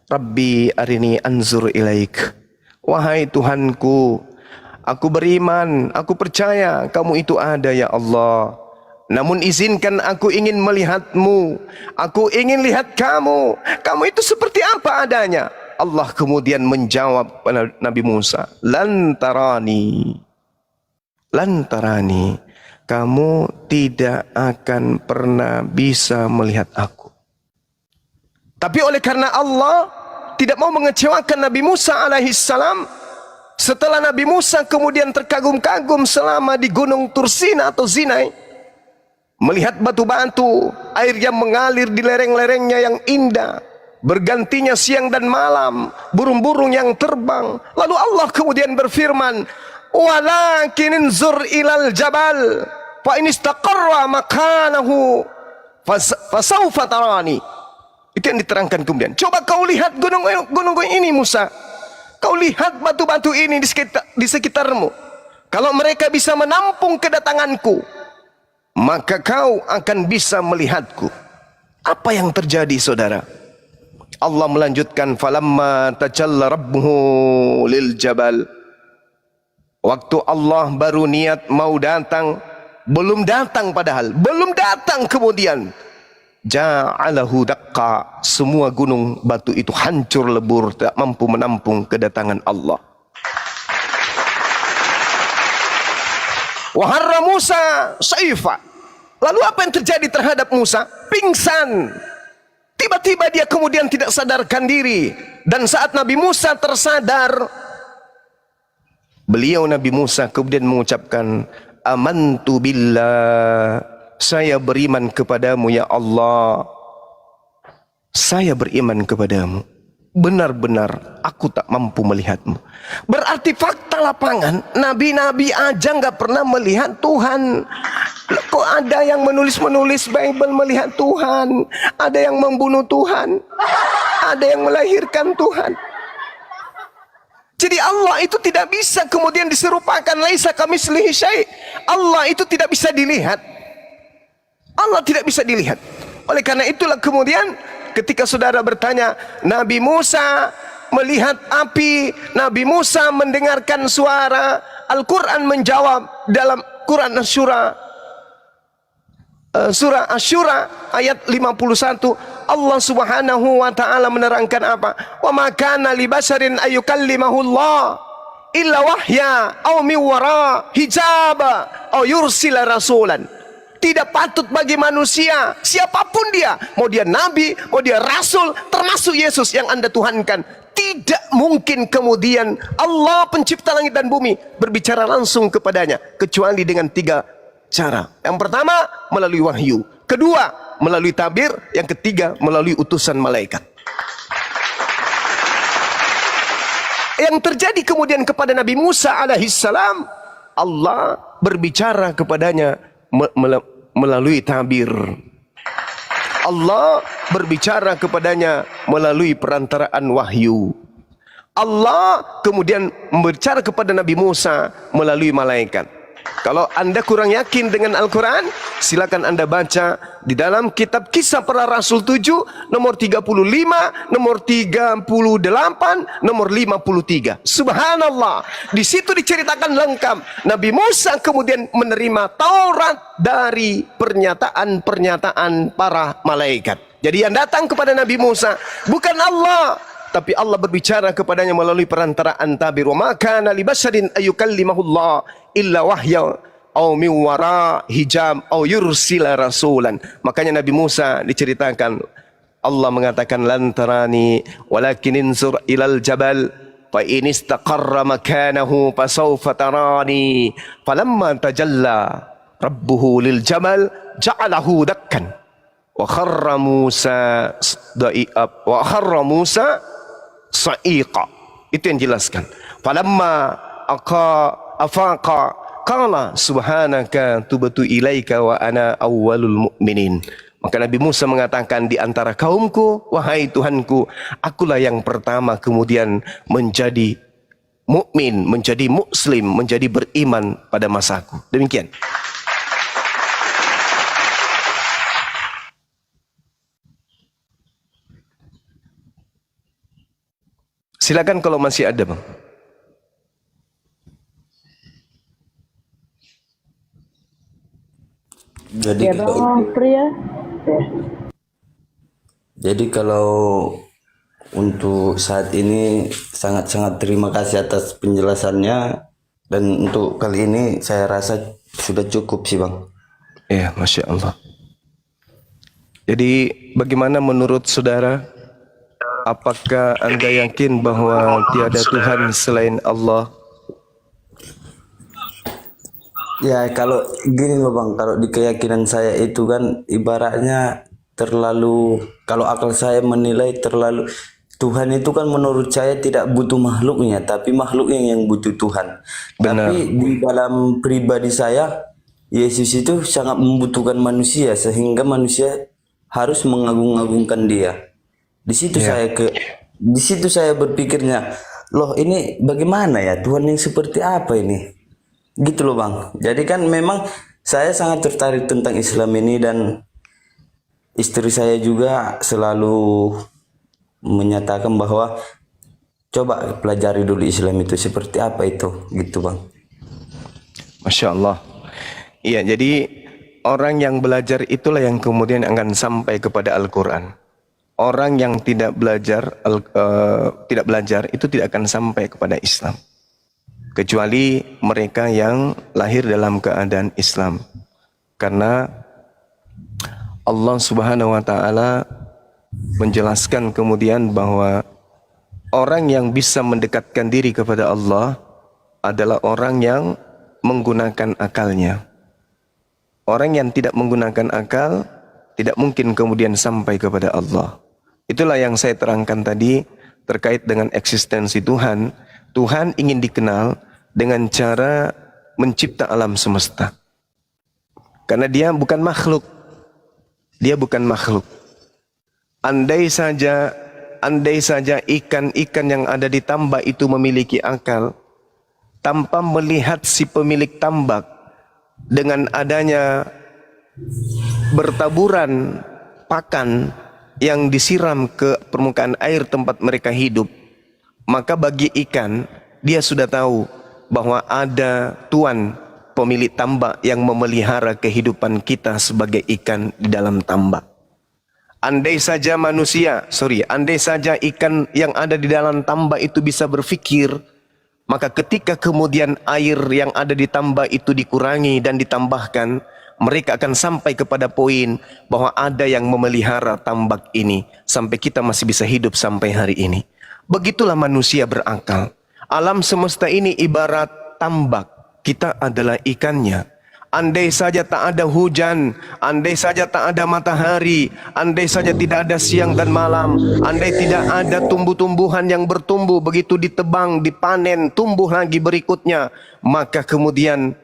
Rabbi arini anzur ilaik. Wahai Tuhanku, aku beriman, aku percaya kamu itu ada ya Allah. Namun izinkan aku ingin melihatmu. Aku ingin lihat kamu. Kamu itu seperti apa adanya. Allah kemudian menjawab pada Nabi Musa, lantarani. Lantarani. Kamu tidak akan pernah bisa melihat aku. Tapi oleh karena Allah tidak mau mengecewakan Nabi Musa alaihissalam, setelah Nabi Musa kemudian terkagum-kagum selama di gunung Tursina atau Sinai, melihat batu-batu, air yang mengalir di lereng-lerengnya yang indah, bergantinya siang dan malam, burung-burung yang terbang. Lalu Allah kemudian berfirman, walakin inzur ilal jabal fa in istaqarra makanahu fasawfa tarani. Itu yang diterangkan kemudian. Coba kau lihat gunung ini Musa. Kau lihat batu-batu ini di sekitarmu. Kalau mereka bisa menampung kedatanganku, maka kau akan bisa melihatku. Apa yang terjadi saudara? Allah melanjutkan, falamma tajalla rabbuhu lil jabal. Waktu Allah baru niat mau datang, belum datang padahal, belum datang kemudian. Ja'alahu daqqa, semua gunung batu itu hancur lebur, tak mampu menampung kedatangan Allah. Wa harra Musa saifa. Lalu apa yang terjadi terhadap Musa? Pingsan. Tiba-tiba dia kemudian tidak sadarkan diri. Dan saat Nabi Musa tersadar, beliau Nabi Musa kemudian mengucapkan, amantu billah, saya beriman kepadamu ya Allah. Saya beriman kepadamu. Benar-benar aku tak mampu melihatmu. Berarti fakta lapangan, nabi-nabi aja nggak pernah melihat Tuhan. Kok ada yang menulis-menulis Bible melihat Tuhan, ada yang membunuh Tuhan, ada yang melahirkan Tuhan. Jadi Allah itu tidak bisa kemudian diserupakan, laisa kamitslihi syai'. Allah itu tidak bisa dilihat. Allah tidak bisa dilihat. Oleh karena itulah kemudian ketika saudara bertanya, Nabi Musa melihat api, Nabi Musa mendengarkan suara, Al-Quran menjawab dalam Quran Asyura, surah Asyura ayat 51, Allah subhanahu wa ta'ala menerangkan apa? Wa ma kana li basharin ayyukallimahullah illa wahya aw min wara hijaba aw yursila rasulan. Tidak patut bagi manusia, siapapun dia, mau dia nabi, mau dia rasul, termasuk Yesus yang Anda tuhankan, tidak mungkin kemudian Allah pencipta langit dan bumi berbicara langsung kepadanya, kecuali dengan 3 cara. Yang pertama, melalui wahyu. Kedua, melalui tabir. Yang ketiga, melalui utusan malaikat. Yang terjadi kemudian kepada Nabi Musa alaihissalam, Allah berbicara kepadanya melalui tabir. Allah berbicara kepadanya melalui perantaraan wahyu. Allah kemudian berbicara kepada Nabi Musa melalui malaikat. Kalau Anda kurang yakin dengan Al-Quran, silakan Anda baca di dalam kitab Kisah Para Rasul 7, nomor 35, nomor 38, nomor 53. Subhanallah, di situ diceritakan lengkap. Nabi Musa kemudian menerima Taurat dari pernyataan-pernyataan para malaikat. Jadi yang datang kepada Nabi Musa bukan Allah, tapi Allah berbicara kepadanya melalui perantaraan tabir. Wa ma kana li basharin ayyukallimahullah illa wahya aw min wara hijab aw yursila rasulan. Makanya Nabi Musa diceritakan Allah mengatakan lan tarani walakin inzur ilal jabal fa in istaqarra makanahu fasawfa tarani. Falamma tajalla rabbuhu lil jabal ja'alahu dakkan wa kharra Musa sa'iqa. Itu yang jelaskan. Falamma afaqa qala subhanaka tubtu ilaika wa ana awwalul mu'minin. Maka Nabi Musa mengatakan, di antara kaumku, wahai Tuhanku, akulah yang pertama kemudian menjadi mukmin, menjadi muslim, menjadi beriman pada masaku. Demikian. Silakan kalau masih ada, Bang. Jadi Ya bang, pria. Ya. jadi kalau untuk saat ini sangat-sangat terima kasih atas penjelasannya, dan untuk kali ini saya rasa sudah cukup sih Bang. Ya, Masya Allah. Jadi bagaimana menurut saudara? Apakah Anda yakin bahwa tiada Tuhan selain Allah? Ya kalau gini loh Bang, kalau di keyakinan saya itu kan ibaratnya terlalu, kalau akal saya menilai terlalu, Tuhan itu kan menurut saya tidak butuh makhluknya, tapi makhluknya yang butuh Tuhan. Benar. Tapi di dalam pribadi saya, Yesus itu sangat membutuhkan manusia, sehingga manusia harus mengagung-agungkan dia. Di situ di situ saya berpikirnya, loh ini bagaimana ya, Tuhan yang seperti apa ini? Gitu loh Bang. Jadi kan memang saya sangat tertarik tentang Islam ini, dan istri saya juga selalu menyatakan bahwa coba pelajari dulu Islam itu seperti apa itu, gitu Bang. Masya Allah. Iya, jadi orang yang belajar itulah yang kemudian akan sampai kepada Al-Quran. Orang yang tidak belajar itu tidak akan sampai kepada Islam, kecuali mereka yang lahir dalam keadaan Islam. Karena Allah Subhanahu wa taala menjelaskan kemudian bahwa orang yang bisa mendekatkan diri kepada Allah adalah orang yang menggunakan akalnya. Orang yang tidak menggunakan akal tidak mungkin kemudian sampai kepada Allah. Itulah yang saya terangkan tadi terkait dengan eksistensi Tuhan. Tuhan ingin dikenal dengan cara mencipta alam semesta. Karena dia bukan makhluk. Dia bukan makhluk. Andai saja ikan-ikan yang ada di tambak itu memiliki akal, tanpa melihat si pemilik tambak, dengan adanya bertaburan pakan yang disiram ke permukaan air tempat mereka hidup, maka bagi ikan, dia sudah tahu bahwa ada Tuhan pemilik tambak yang memelihara kehidupan kita sebagai ikan di dalam tambak. Andai saja ikan yang ada di dalam tambak itu bisa berfikir, maka ketika kemudian air yang ada di tambak itu dikurangi dan ditambahkan, mereka akan sampai kepada poin bahwa ada yang memelihara tambak ini sampai kita masih bisa hidup sampai hari ini. Begitulah manusia berakal. Alam semesta ini ibarat tambak, kita adalah ikannya. Andai saja tak ada hujan, andai saja tak ada matahari, andai saja tidak ada siang dan malam, andai tidak ada tumbuh-tumbuhan yang bertumbuh, begitu ditebang, dipanen, tumbuh lagi berikutnya, maka kemudian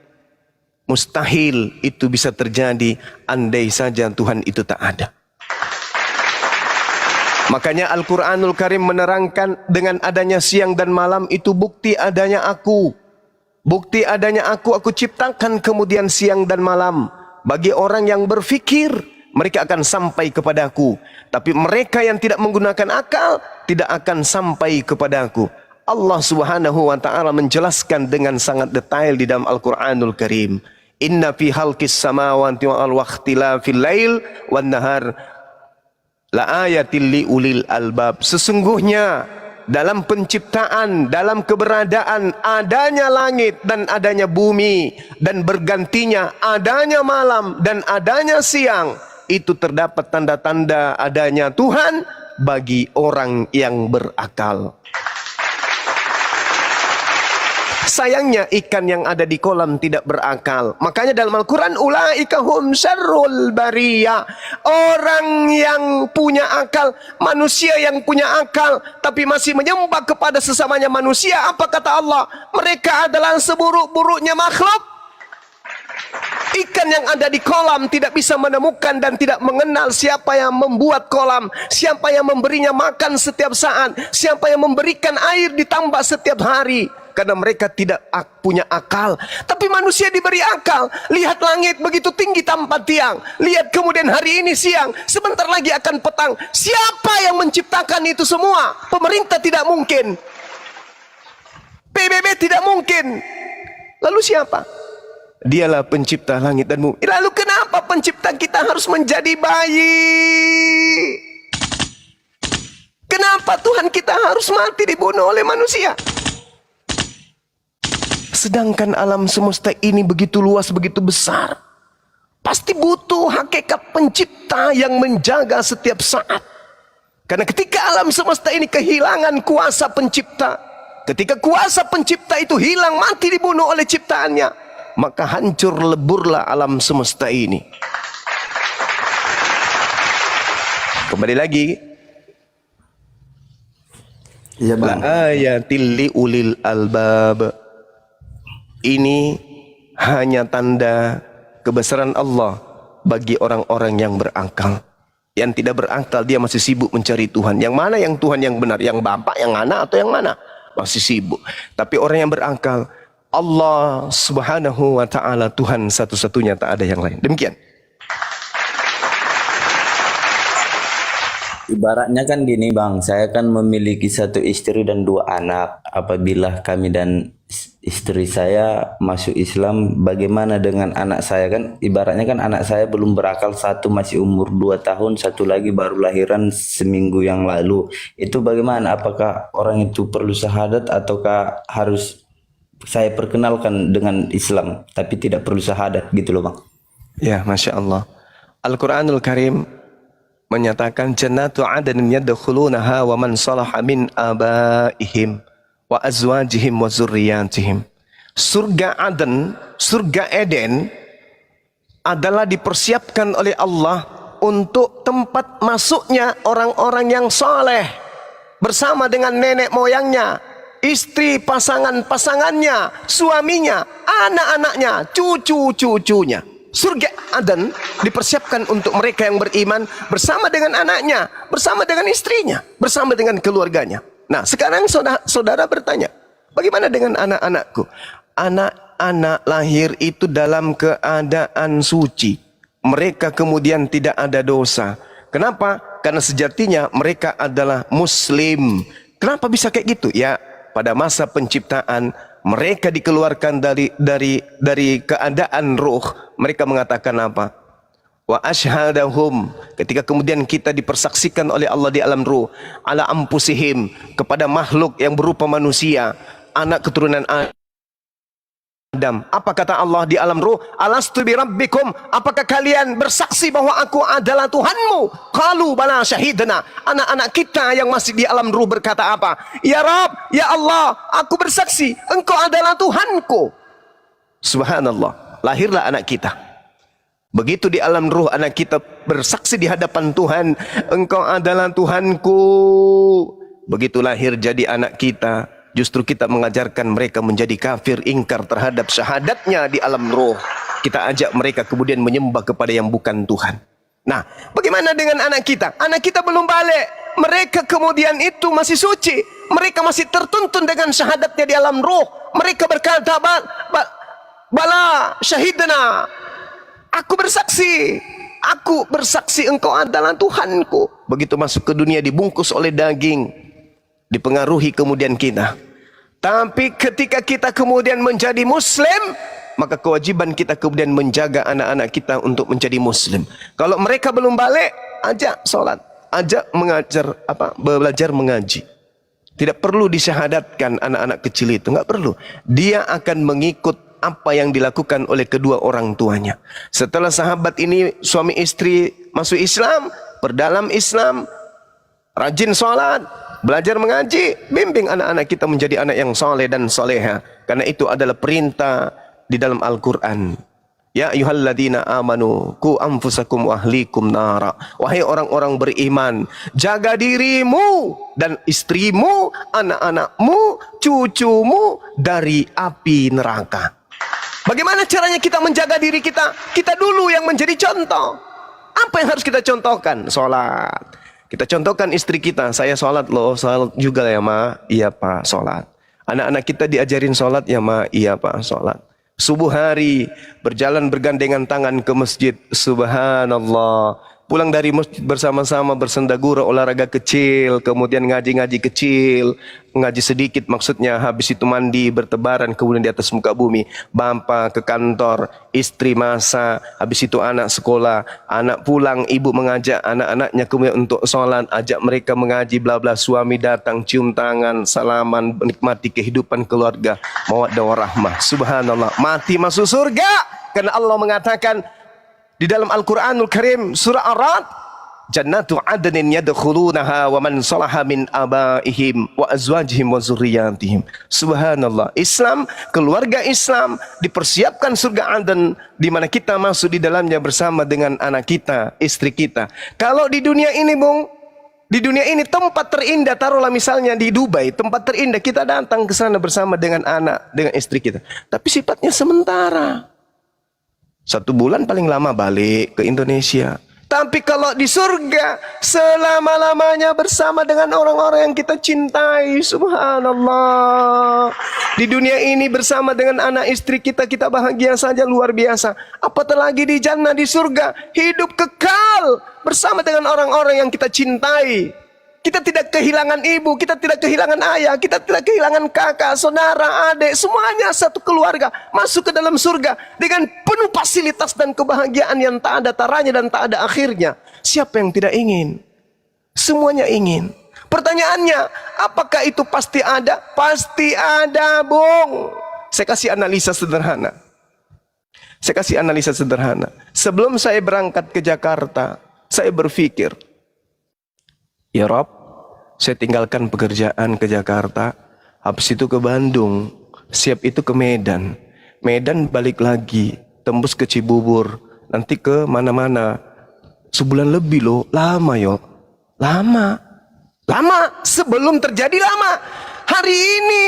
mustahil itu bisa terjadi andai saja Tuhan itu tak ada. Makanya Al-Quranul Karim menerangkan dengan adanya siang dan malam itu bukti adanya aku. Bukti adanya aku ciptakan kemudian siang dan malam. Bagi orang yang berfikir, mereka akan sampai kepada aku. Tapi mereka yang tidak menggunakan akal, tidak akan sampai kepada aku. Allah Subhanahu wa ta'ala menjelaskan dengan sangat detail di dalam Al-Quranul Karim. Inna fi halqis samawati wal ikhtilafil lail wan nahar la ayatil li ulil albab. Sesungguhnya dalam penciptaan, dalam keberadaan adanya langit dan adanya bumi, dan bergantinya adanya malam dan adanya siang, itu terdapat tanda-tanda adanya Tuhan bagi orang yang berakal. Sayangnya ikan yang ada di kolam tidak berakal. Makanya dalam Al-Quran, ulaika hum syarrul bariyah. Orang yang punya akal, manusia yang punya akal, tapi masih menyembah kepada sesamanya manusia. Apa kata Allah? Mereka adalah seburuk-buruknya makhluk. Ikan yang ada di kolam tidak bisa menemukan dan tidak mengenal siapa yang membuat kolam, siapa yang memberinya makan setiap saat, siapa yang memberikan air ditambah setiap hari. Karena mereka tidak punya akal. Tapi manusia diberi akal. Lihat langit begitu tinggi tanpa tiang. Lihat kemudian hari ini siang, sebentar lagi akan petang. Siapa yang menciptakan itu semua? Pemerintah tidak mungkin. PBB tidak mungkin. Lalu siapa? Dialah pencipta langit dan bumi. Lalu kenapa pencipta kita harus menjadi bayi? Kenapa Tuhan kita harus mati dibunuh oleh manusia? Sedangkan alam semesta ini begitu luas, begitu besar. Pasti butuh hakikat pencipta yang menjaga setiap saat. Karena ketika alam semesta ini kehilangan kuasa pencipta, ketika kuasa pencipta itu hilang, mati dibunuh oleh ciptaannya, maka hancur leburlah alam semesta ini. Kembali lagi. Iya bang. Ayatil liulil albab. Ini hanya tanda kebesaran Allah bagi orang-orang yang berakal. Yang tidak berakal dia masih sibuk mencari Tuhan. Yang mana yang Tuhan yang benar? Yang bapak, yang anak, atau yang mana? Masih sibuk. Tapi orang yang berakal, Allah subhanahu wa ta'ala Tuhan satu-satunya, tak ada yang lain. Demikian. Ibaratnya kan gini bang, saya kan memiliki satu istri dan 2 anak. Apabila kami dan istri saya masuk Islam, bagaimana dengan anak saya? Kan ibaratnya kan anak saya belum berakal, satu masih umur 2 tahun, satu lagi baru lahiran seminggu yang lalu. Itu bagaimana? Apakah orang itu perlu syahadat ataukah harus saya perkenalkan dengan Islam tapi tidak perlu syahadat gitu loh bang? Ya, Masya Allah. Al-Quranul Karim menyatakan jannatu adnin yadkhulunaha wa man salaha min abaihim wa azwajihim wa zurriyatihim. Surga Aden, surga Eden adalah dipersiapkan oleh Allah untuk tempat masuknya orang-orang yang saleh bersama dengan nenek moyangnya, istri pasangannya, suaminya, anak-anaknya, cucu-cucunya. Surga Aden dipersiapkan untuk mereka yang beriman bersama dengan anaknya, bersama dengan istrinya, bersama dengan keluarganya. Nah, sekarang saudara bertanya, bagaimana dengan anak-anakku? Anak-anak lahir itu dalam keadaan suci. Mereka kemudian tidak ada dosa. Kenapa? Karena sejatinya mereka adalah muslim. Kenapa bisa kayak gitu? Ya, pada masa penciptaan mereka dikeluarkan dari keadaan ruh. Mereka mengatakan apa? Wa ashhadahum, ketika kemudian kita dipersaksikan oleh Allah di alam ruh, ala ampusihim, kepada makhluk yang berupa manusia, anak keturunan Adam. Apa kata Allah di alam ruh? Alastu bi rabbikum, apakah kalian bersaksi bahwa aku adalah Tuhanmu? Qalu bala syahidna. Anak-anak kita yang masih di alam ruh berkata apa? Ya Rabb, ya Allah, aku bersaksi engkau adalah Tuhanku. Subhanallah, lahirlah anak kita. Begitu di alam ruh anak kita bersaksi di hadapan Tuhan, engkau adalah Tuhanku. Begitu lahir jadi anak kita, justru kita mengajarkan mereka menjadi kafir, ingkar terhadap syahadatnya di alam ruh. Kita ajak mereka kemudian menyembah kepada yang bukan Tuhan. Nah, bagaimana dengan anak kita? Anak kita belum balik. Mereka kemudian itu masih suci. Mereka masih tertuntun dengan syahadatnya di alam ruh. Mereka berkata, bala syahidna, aku bersaksi engkau adalah Tuhanku. Begitu masuk ke dunia dibungkus oleh daging, dipengaruhi kemudian kita. Tapi ketika kita kemudian menjadi muslim, maka kewajiban kita kemudian menjaga anak-anak kita untuk menjadi muslim. Kalau mereka belum balik, ajak sholat, ajak belajar mengaji. Tidak perlu disyahadatkan anak-anak kecil itu, nggak perlu. Dia akan mengikut apa yang dilakukan oleh kedua orang tuanya. Setelah sahabat ini suami istri masuk Islam, perdalam Islam, rajin sholat, belajar mengaji, bimbing anak-anak kita menjadi anak yang soleh dan soleha. Karena itu adalah perintah di dalam Al-Quran. Ya ayyuhalladzina amanu qu anfusakum wa ahlikum nara. Wahai orang-orang beriman, jaga dirimu dan istrimu, anak-anakmu, cucumu dari api neraka. Bagaimana caranya kita menjaga diri kita? Kita dulu yang menjadi contoh. Apa yang harus kita contohkan? Sholat. Kita contohkan istri kita. Saya sholat loh. Sholat juga ya ma. Iya pak, sholat. Anak-anak kita diajarin sholat ya ma. Iya pak, sholat. Subuh hari berjalan bergandengan tangan ke masjid. Subhanallah. pulang dari masjid bersama-sama bersendagura, olahraga kecil, kemudian ngaji-ngaji kecil, ngaji sedikit maksudnya, habis itu mandi, bertebaran, kemudian di atas muka bumi, bapak ke kantor, istri masak, habis itu anak sekolah, anak pulang, ibu mengajak anak-anaknya kemudian untuk sholat, ajak mereka mengaji, bla bla, suami datang, cium tangan, salaman, menikmati kehidupan keluarga, mawaddah warahmah. Subhanallah, mati masuk surga, karena Allah mengatakan di dalam Al-Quranul Karim surah Ar-Ra'd, jannatu adnin yadkhulunaha wa man salaha min abaihim wa azwajihim wa zurriyatihim. Subhanallah, Islam, keluarga Islam dipersiapkan surga Aden, di mana kita masuk di dalamnya bersama dengan anak kita, istri kita. Kalau di dunia ini, Bung, di dunia ini tempat terindah, taruhlah misalnya di Dubai, tempat terindah, kita datang ke sana bersama dengan anak, dengan istri kita. Tapi sifatnya sementara. 1 bulan paling lama balik ke Indonesia. Tapi kalau di surga, selama-lamanya bersama dengan orang-orang yang kita cintai. Subhanallah. Di dunia ini bersama dengan anak istri kita, kita bahagia saja, luar biasa. Apatah lagi di jannah, di surga, hidup kekal bersama dengan orang-orang yang kita cintai. Kita tidak kehilangan ibu, kita tidak kehilangan ayah, kita tidak kehilangan kakak, saudara, adik, semuanya satu keluarga masuk ke dalam surga dengan penuh fasilitas dan kebahagiaan yang tak ada taranya dan tak ada akhirnya. Siapa yang tidak ingin? Semuanya ingin. Pertanyaannya, apakah itu pasti ada? Pasti ada, Bung. Saya kasih analisa sederhana. Sebelum saya berangkat ke Jakarta, saya berpikir, ya Rob, saya tinggalkan pekerjaan ke Jakarta, habis itu ke Bandung, siap itu ke Medan. Medan balik lagi, tembus ke Cibubur, nanti ke mana-mana. Sebulan lebih loh, lama yo. Lama, sebelum terjadi lama. Hari ini,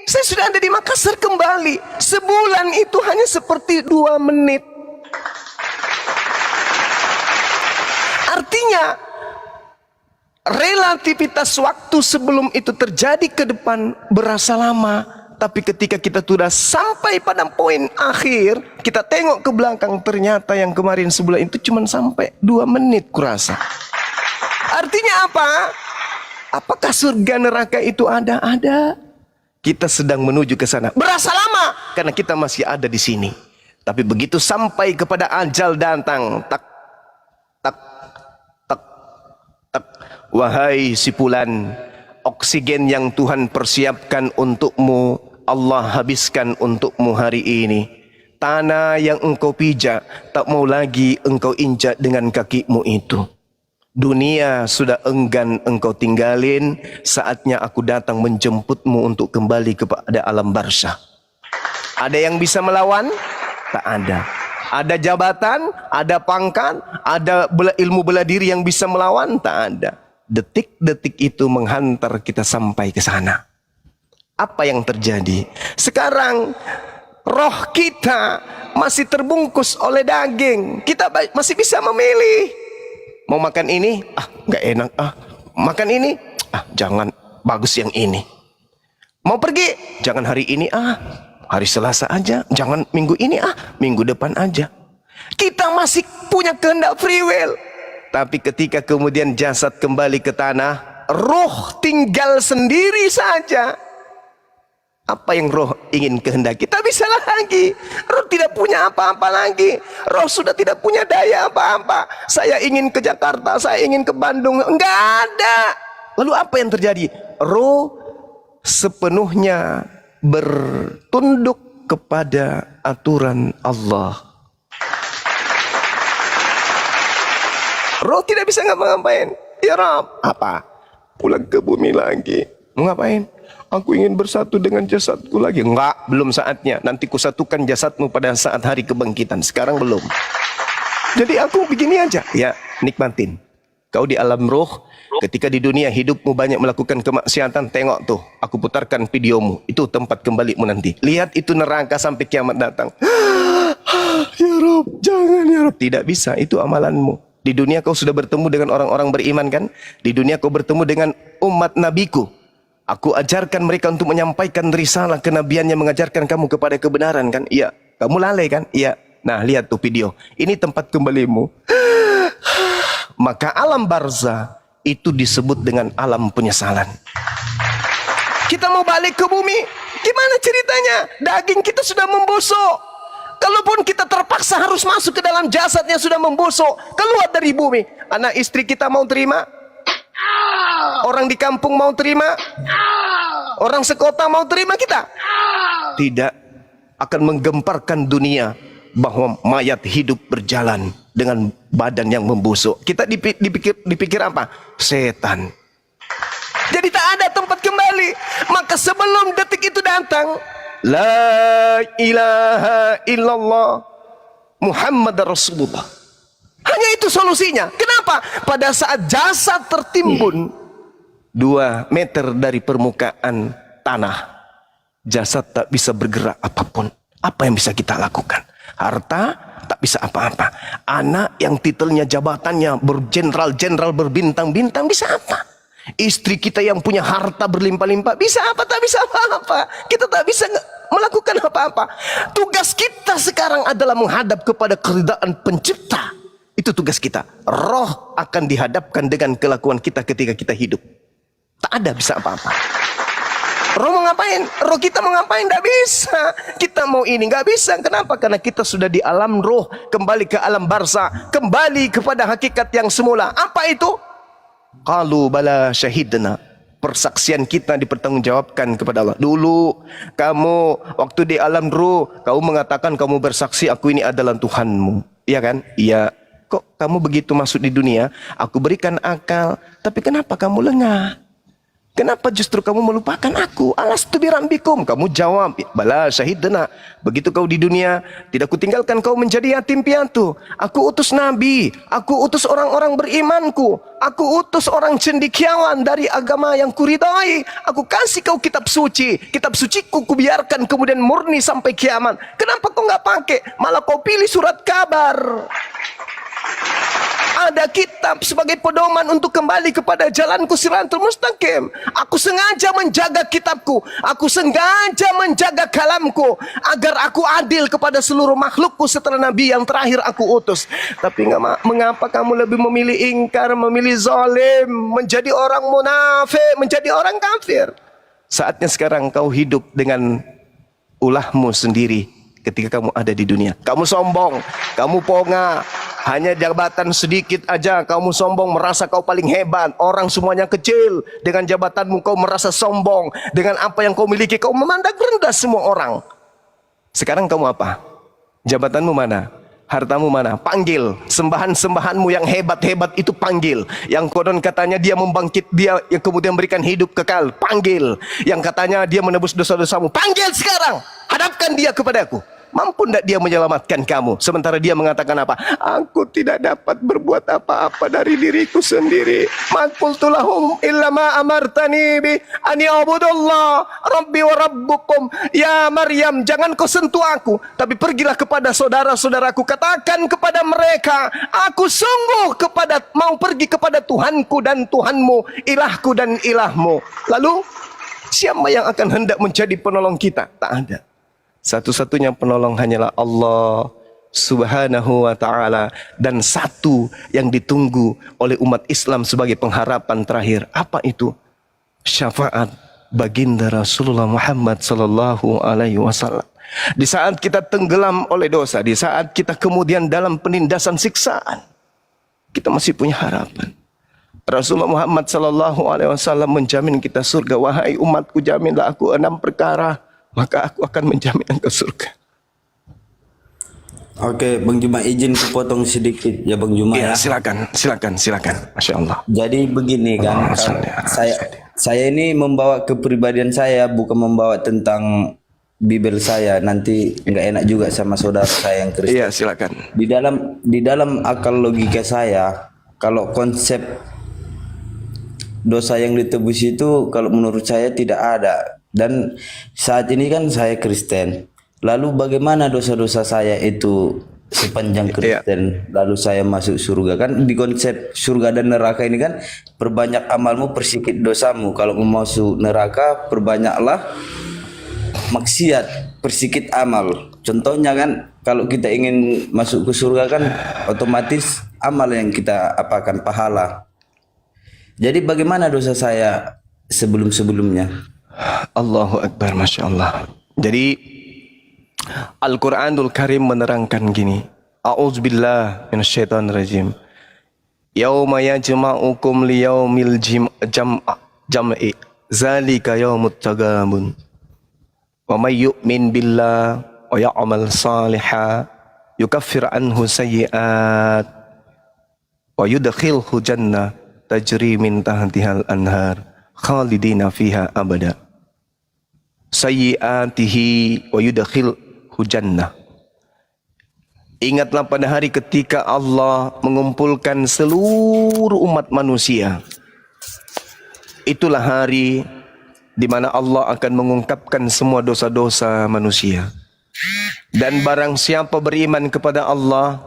saya sudah ada di Makassar kembali. Sebulan itu hanya seperti 2 menit. Artinya, relativitas waktu sebelum itu terjadi ke depan berasa lama, tapi ketika kita sudah sampai pada poin akhir, kita tengok ke belakang, ternyata yang kemarin sebulan itu cuma sampai 2 menit kurasa. Artinya apa? Apakah surga neraka itu ada? Ada. Kita sedang menuju ke sana. Berasa lama karena kita masih ada di sini. Tapi begitu sampai kepada ajal datang, tak tak tak tak. Wahai si Fulan, oksigen yang Tuhan persiapkan untukmu, Allah habiskan untukmu hari ini. Tanah yang engkau pijak, tak mau lagi engkau injak dengan kakimu itu. Dunia sudah enggan engkau tinggalin, saatnya aku datang menjemputmu untuk kembali kepada alam barzah. Ada yang bisa melawan? Tak ada. Ada jabatan, ada pangkat, ada ilmu bela diri yang bisa melawan? Tak ada. Detik-detik itu menghantar kita sampai ke sana. Apa yang terjadi? Sekarang roh kita masih terbungkus oleh daging. Kita masih bisa memilih. Mau makan ini? Nggak enak. Makan ini? Jangan, bagus yang ini. Mau pergi? Jangan hari ini. Hari Selasa aja. Jangan minggu ini. Minggu depan aja. Kita masih punya kehendak free will. Tapi ketika kemudian jasad kembali ke tanah, roh tinggal sendiri saja. Apa yang roh ingin kehendaki, tak bisa lagi. Roh tidak punya apa-apa lagi. Roh sudah tidak punya daya apa-apa. Saya ingin ke Jakarta, saya ingin ke Bandung, enggak ada. Lalu apa yang terjadi? Roh sepenuhnya bertunduk kepada aturan Allah. Roh tidak bisa ngapa-ngapain. Ya Rob, apa? Pulang ke bumi lagi. Mau ngapain? Aku ingin bersatu dengan jasadku lagi. Enggak, belum saatnya. Nanti kusatukan jasadmu pada saat hari kebangkitan. Sekarang belum. Jadi aku begini aja. Ya, nikmatin. Kau di alam roh, ketika di dunia hidupmu banyak melakukan kemaksiatan, tengok tuh, aku putarkan videomu. Itu tempat kembalimu nanti. Lihat itu neraka sampai kiamat datang. Ya Rob, jangan ya Rob. Tidak bisa, itu amalanmu. Di dunia kau sudah bertemu dengan orang-orang beriman kan? Di dunia kau bertemu dengan umat nabiku. Aku ajarkan mereka untuk menyampaikan risalah kenabian yang mengajarkan kamu kepada kebenaran kan? Iya. Kamu lalai kan? Iya. Nah, lihat tuh video. Ini tempat kembalimu. maka alam barzah itu disebut dengan alam penyesalan. Kita mau balik ke bumi, gimana ceritanya? Daging kita sudah membusuk. Kalaupun kita terpaksa harus masuk ke dalam jasad yang sudah membusuk, keluar dari bumi, anak istri kita mau terima? Orang di kampung mau terima? Orang sekota mau terima kita? Tidak. Akan menggemparkan dunia bahwa mayat hidup berjalan dengan badan yang membusuk. Kita dipikir apa? Setan. Jadi tak ada tempat kembali. Maka sebelum detik itu datang, la ilaha illallah Muhammad Rasulullah. Hanya itu solusinya. Kenapa? Pada saat jasad tertimbun 2 meter dari permukaan tanah, jasad tak bisa bergerak apapun. Apa yang bisa kita lakukan? Harta tak bisa apa-apa. Anak yang titelnya jabatannya berjenderal-jenderal berbintang-bintang bisa apa? Istri kita yang punya harta berlimpah-limpah bisa apa? Tak bisa apa-apa. Kita tak bisa melakukan apa-apa. Tugas kita sekarang adalah menghadap kepada keridaan pencipta. Itu tugas kita. Roh akan dihadapkan dengan kelakuan kita ketika kita hidup. Tak ada bisa apa-apa. Roh mau ngapain? Roh kita mau ngapain? Tidak bisa. Kita mau ini nggak bisa. Kenapa? Karena kita sudah di alam roh, kembali ke alam barzah, kembali kepada hakikat yang semula. Apa itu? Qalu bala syahidna. Persaksian kita dipertanggungjawabkan kepada Allah. Dulu kamu waktu di alam roh, kamu mengatakan kamu bersaksi aku ini adalah Tuhanmu. Iya kan? Iya. Kok kamu begitu masuk di dunia? Aku berikan akal. Tapi kenapa kamu lengah? Kenapa justru kamu melupakan aku? Alastu birambikum. Kamu jawab, bala syahidna. Begitu kau di dunia, tidak kutinggalkan kau menjadi yatim piatu. Aku utus nabi, aku utus orang-orang berimanku, aku utus orang cendekiawan dari agama yang kuridai. Aku kasih kau kitab suci. Kitab suciku kubiarkan kemudian murni sampai kiamat. Kenapa kau nggak pakai? Malah kau pilih surat kabar. Ada kitab sebagai pedoman untuk kembali kepada jalanku siratul mustaqim. Aku sengaja menjaga kitabku, aku sengaja menjaga kalamku, agar aku adil kepada seluruh makhlukku setelah nabi yang terakhir aku utus. Tapi mengapa kamu lebih memilih ingkar, memilih zalim, menjadi orang munafik, menjadi orang kafir? Saatnya sekarang kau hidup dengan ulahmu sendiri. Ketika kamu ada di dunia, kamu sombong, kamu ponga, hanya jabatan sedikit aja kamu sombong, merasa kau paling hebat. Orang semuanya kecil. Dengan jabatanmu kau merasa sombong. Dengan apa yang kau miliki kau memandang rendah semua orang. Sekarang kamu apa? Jabatanmu mana? Hartamu mana? Panggil. Sembahan-sembahanmu yang hebat-hebat itu panggil. Yang konon katanya dia membangkit, dia yang kemudian berikan hidup kekal, panggil. Yang katanya dia menebus dosa-dosamu, panggil sekarang. Hadapkan dia kepadaku. Mampu tidak dia menyelamatkan kamu? Sementara dia mengatakan apa? Aku tidak dapat berbuat apa-apa dari diriku sendiri. Ma qultu lahum illa ma amartani bi an ya'budullah rabbi wa rabbukum. Ya Maryam, jangan kau sentuh aku, tapi pergilah kepada saudara-saudaraku, katakan kepada mereka, aku sungguh mau pergi kepada Tuhanku dan Tuhanmu, ilahku dan ilahmu. Lalu siapa yang akan hendak menjadi penolong kita? Tak ada. Satu-satunya penolong hanyalah Allah Subhanahu wa ta'ala. Dan satu yang ditunggu oleh umat Islam sebagai pengharapan terakhir. Apa itu? Syafaat baginda Rasulullah Muhammad sallallahu alaihi wasallam. Di saat kita tenggelam oleh dosa, di saat kita kemudian dalam penindasan siksaan, kita masih punya harapan. Rasulullah Muhammad sallallahu alaihi wasallam menjamin kita surga. Wahai umatku, jaminlah aku 6 perkara, maka aku akan menjamin engkau surga. Oke, Bang Juma, izin kupotong sedikit ya Bang Juma ya. Silakan. Masya Allah. Jadi begini kan, saya ini membawa kepribadian saya, bukan membawa tentang Bibel saya. Nanti nggak enak juga sama saudara saya yang Kristen. Iya, silakan. Di dalam akal logika saya, kalau konsep dosa yang ditebus itu, kalau menurut saya tidak ada. Dan saat ini kan saya Kristen. Lalu bagaimana dosa-dosa saya itu sepanjang Kristen, lalu saya masuk surga? Kan di konsep surga dan neraka ini kan, perbanyak amalmu persikit dosamu. Kalau mau masuk neraka, perbanyaklah maksiat, persikit amal. Contohnya kan, kalau kita ingin masuk ke surga kan otomatis amal yang kita apakan pahala. Jadi bagaimana dosa saya sebelum-sebelumnya? Allahu Akbar, Masya Allah. Jadi Al-Quranul Karim menerangkan gini. A'udzubillah minasyaitonirrajim. Yauma yajma'ukum liyaumil jam'i. Zalika yaumut tagabun. Wa may yu'min billah wa ya'mal salihan yukaffir anhu sayyi'at wa yudkhilhu jannah tajri min tahtihal anhar khalidina fiha abada. Sayyi'atihi wa yudkhilhu jannah. Ingatlah pada hari ketika Allah mengumpulkan seluruh umat manusia. Itulah hari di mana Allah akan mengungkapkan semua dosa-dosa manusia. Dan barang siapa beriman kepada Allah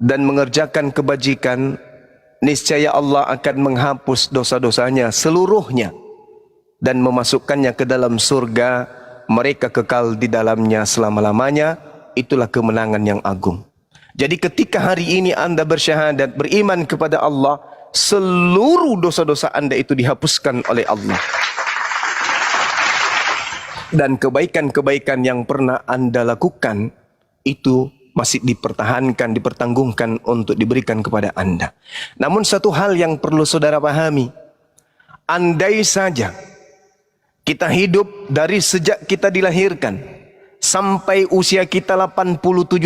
dan mengerjakan kebajikan, niscaya Allah akan menghapus dosa-dosanya seluruhnya dan memasukkannya ke dalam surga. Mereka kekal di dalamnya selama-lamanya. Itulah kemenangan yang agung. Jadi ketika hari ini anda bersyahadat beriman kepada Allah, seluruh dosa-dosa anda itu dihapuskan oleh Allah. Dan kebaikan-kebaikan yang pernah anda lakukan itu masih dipertahankan, dipertanggungkan untuk diberikan kepada anda. Namun satu hal yang perlu saudara pahami, andai saja kita hidup dari sejak kita dilahirkan sampai usia kita 87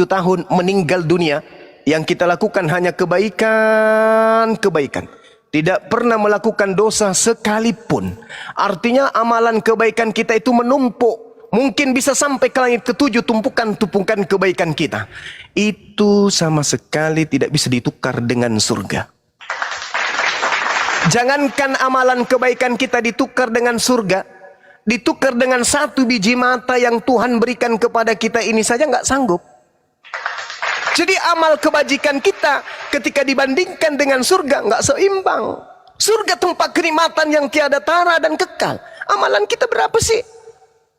tahun meninggal dunia, yang kita lakukan hanya kebaikan-kebaikan. Tidak pernah melakukan dosa sekalipun. Artinya amalan kebaikan kita itu menumpuk. Mungkin bisa sampai ke langit ketujuh tumpukan-tumpukan kebaikan kita. Itu sama sekali tidak bisa ditukar dengan surga. Jangankan amalan kebaikan kita ditukar dengan surga, ditukar dengan satu biji mata yang Tuhan berikan kepada kita ini saja nggak sanggup. Jadi amal kebajikan kita ketika dibandingkan dengan surga nggak seimbang. Surga tempat kenikmatan yang tiada tara dan kekal. Amalan kita berapa sih?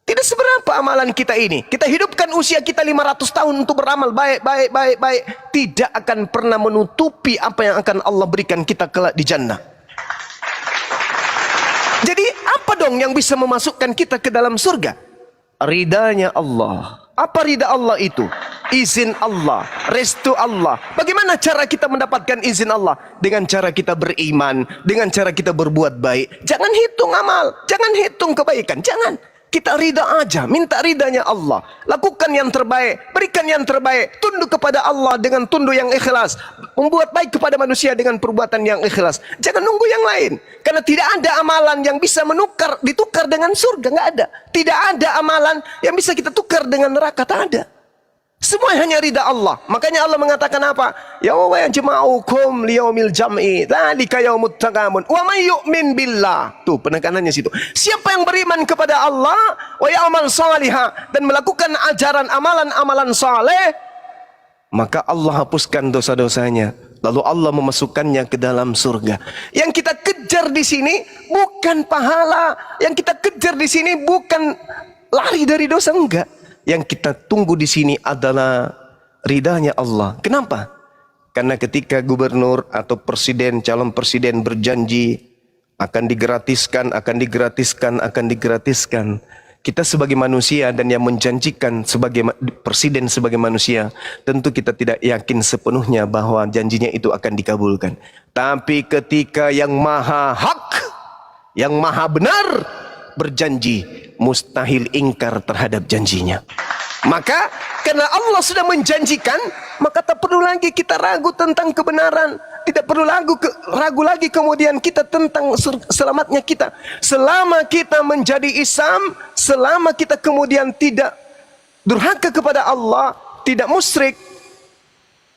Tidak seberapa amalan kita ini. Kita hidupkan usia kita 500 tahun untuk beramal baik. Tidak akan pernah menutupi apa yang akan Allah berikan kita kelak di jannah. Jadi apa dong yang bisa memasukkan kita ke dalam surga? Ridanya Allah. Apa rida Allah itu? Izin Allah, restu Allah. Bagaimana cara kita mendapatkan izin Allah? Dengan cara kita beriman, dengan cara kita berbuat baik. Jangan hitung amal, jangan hitung kebaikan, jangan. Kita rida aja, minta ridanya Allah. Lakukan yang terbaik, berikan yang terbaik. Tunduk kepada Allah dengan tunduk yang ikhlas. Membuat baik kepada manusia dengan perbuatan yang ikhlas. Jangan nunggu yang lain. Karena tidak ada amalan yang bisa ditukar dengan surga. Nggak ada. Tidak ada amalan yang bisa kita tukar dengan neraka. Tak ada. Semua hanya ridha Allah. Makanya Allah mengatakan apa? Yauma yajma'ukum liyaumil jam'i dzalika yaumut taqamun wa may yu'min billah. Tuh penekanannya situ. Siapa yang beriman kepada Allah wa ya'mal salihah dan melakukan ajaran amalan-amalan saleh, maka Allah hapuskan dosa-dosanya. Lalu Allah memasukkannya ke dalam surga. Yang kita kejar di sini bukan pahala. Yang kita kejar di sini bukan lari dari dosa, enggak. Yang kita tunggu di sini adalah ridhanya Allah. Kenapa? Karena ketika gubernur atau presiden, calon presiden berjanji akan digratiskan. Kita sebagai manusia dan yang menjanjikan sebagai presiden sebagai manusia, tentu kita tidak yakin sepenuhnya bahwa janjinya itu akan dikabulkan. Tapi ketika yang maha hak, yang maha benar berjanji, mustahil ingkar terhadap janjinya. Maka karena Allah sudah menjanjikan, maka tak perlu lagi kita ragu tentang kebenaran. Tidak perlu ragu lagi kemudian kita tentang selamatnya kita. Selama kita menjadi Islam, selama kita kemudian tidak durhaka kepada Allah, tidak musyrik,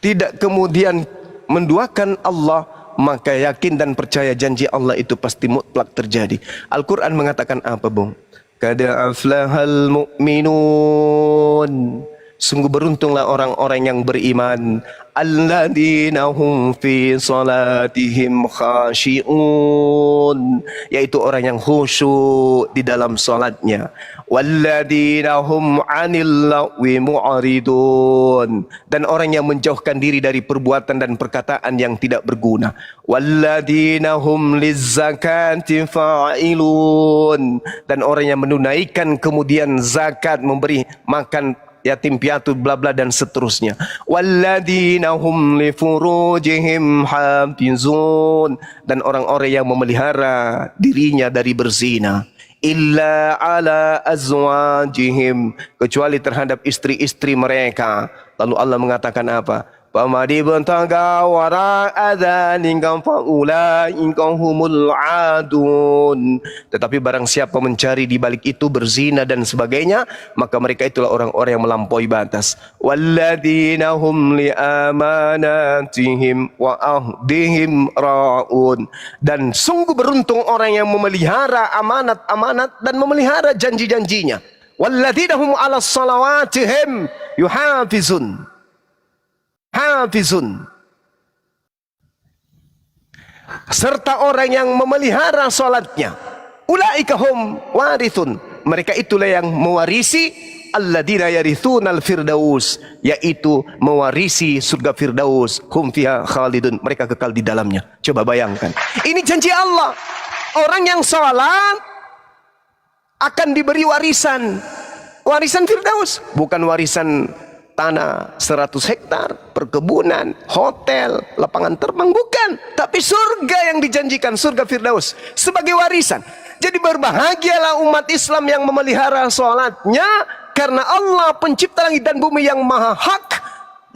tidak kemudian menduakan Allah, maka yakin dan percaya janji Allah itu pasti mutlak terjadi. Al-Quran mengatakan apa, Bung? Qad aflahal mu'minun. Sungguh beruntunglah orang-orang yang beriman. Alladzina hum fi salatihim khashi'un, yaitu orang yang khusyuk di dalam salatnya. Walladzina hum 'anil lagwi mu'ridun, dan orang yang menjauhkan diri dari perbuatan dan perkataan yang tidak berguna. Walladzina hum lizzakati fa'ilun, dan orang yang menunaikan kemudian zakat, memberi makan yatim piatu, bla bla dan seterusnya. Walladzina hum li furujihim hafizun, dan orang-orang yang memelihara dirinya dari berzina. Illa ala azwajihim, kecuali terhadap istri-istri mereka. Lalu Allah mengatakan apa? Pamadi bentaga wara adzalika faulaika humul adun. Tetapi barang siapa mencari di balik itu berzina dan sebagainya, maka mereka itulah orang-orang yang melampaui batas. Walladzina hum li amanatihim wa ahdihim raun, dan sungguh beruntung orang yang memelihara amanat-amanat dan memelihara janji-janjinya. Walladzina hum 'alas salawatihim yuhafizun. Hafizun, serta orang yang memelihara salatnya. Ulaika hum warithun, mereka itulah yang mewarisi alladzina yarithunal firdaus, yaitu mewarisi surga firdaus. Hum fiha khalidun, mereka kekal di dalamnya. Coba bayangkan, ini janji Allah. Orang yang salat akan diberi warisan firdaus, bukan warisan tanah 100 hektar, perkebunan, hotel, lapangan terbang, bukan. Tapi surga yang dijanjikan, surga firdaus sebagai warisan. Jadi berbahagialah umat Islam yang memelihara sholatnya, karena Allah pencipta langit dan bumi yang maha hak,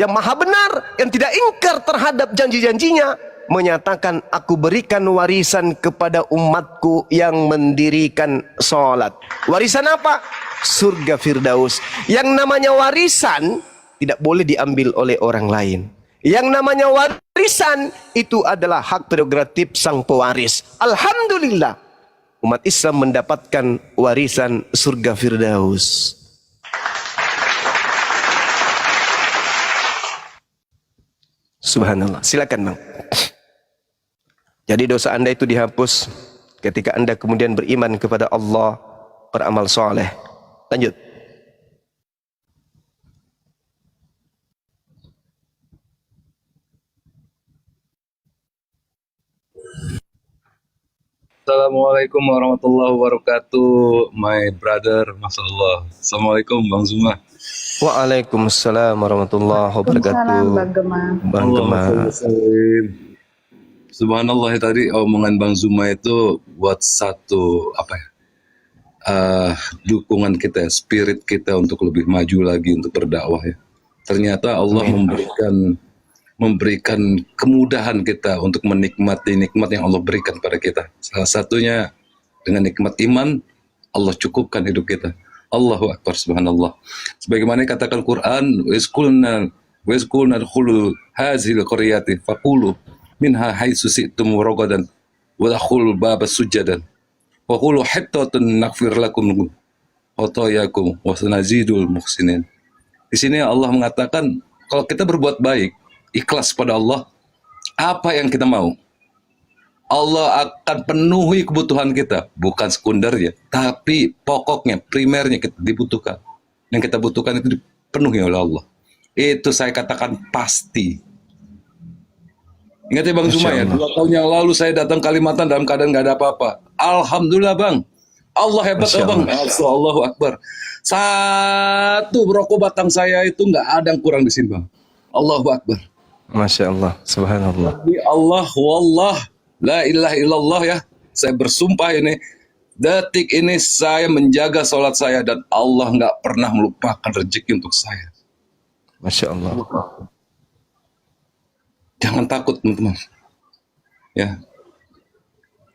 yang maha benar, yang tidak ingkar terhadap janji-janjinya, menyatakan aku berikan warisan kepada umatku yang mendirikan sholat. Warisan apa? Surga firdaus. Yang namanya warisan tidak boleh diambil oleh orang lain. Yang namanya warisan itu adalah hak prerogatif sang pewaris. Alhamdulillah, umat Islam mendapatkan warisan surga firdaus. Subhanallah. Silakan Bang. Jadi dosa Anda itu dihapus ketika Anda kemudian beriman kepada Allah, beramal soleh. Lanjut. Assalamualaikum warahmatullahi wabarakatuh, my brother, Masya Allah. Assalamualaikum Bang Zuma. Waalaikumsalam warahmatullahi wabarakatuh. Bang Gema. Bang Gema. Subhanallah, tadi omongan Bang Zuma itu buat satu dukungan kita, spirit kita untuk lebih maju lagi untuk berdakwah ya. Ternyata Allah memberikan kemudahan kita untuk menikmati nikmat yang Allah berikan pada kita. Salah satunya dengan nikmat iman, Allah cukupkan hidup kita. Allahu Akbar, subhanallah. Sebagaimana katakan Quran, wa iskulna khulul hazil qaryati faqulu minha haitsu si'tum ragadan wa dakhul baba sujadan wa qulu hittatun naghfir lakum khotoyakum wa sanazidul muhsinin. Di sini Allah mengatakan kalau kita berbuat baik, ikhlas pada Allah, apa yang kita mau, Allah akan penuhi kebutuhan kita, bukan sekundernya, tapi pokoknya, primernya kita dibutuhkan. Yang kita butuhkan itu dipenuhi oleh Allah. Itu saya katakan pasti. Ingat ya Bang Zuma ya, 2 tahun yang lalu saya datang Kalimantan dalam keadaan nggak ada apa-apa. Alhamdulillah Bang, Allah hebat ya Bang. Allahu Akbar. Satu rokok batang saya itu nggak ada yang kurang di sini Bang. Allahu Akbar. Masya Allah, subhanallah. Demi Allah, wallah, la ilaha illallah ya. Saya bersumpah ini, detik ini saya menjaga sholat saya dan Allah nggak pernah melupakan rezeki untuk saya. Masya Allah. Jangan takut teman-teman. Ya.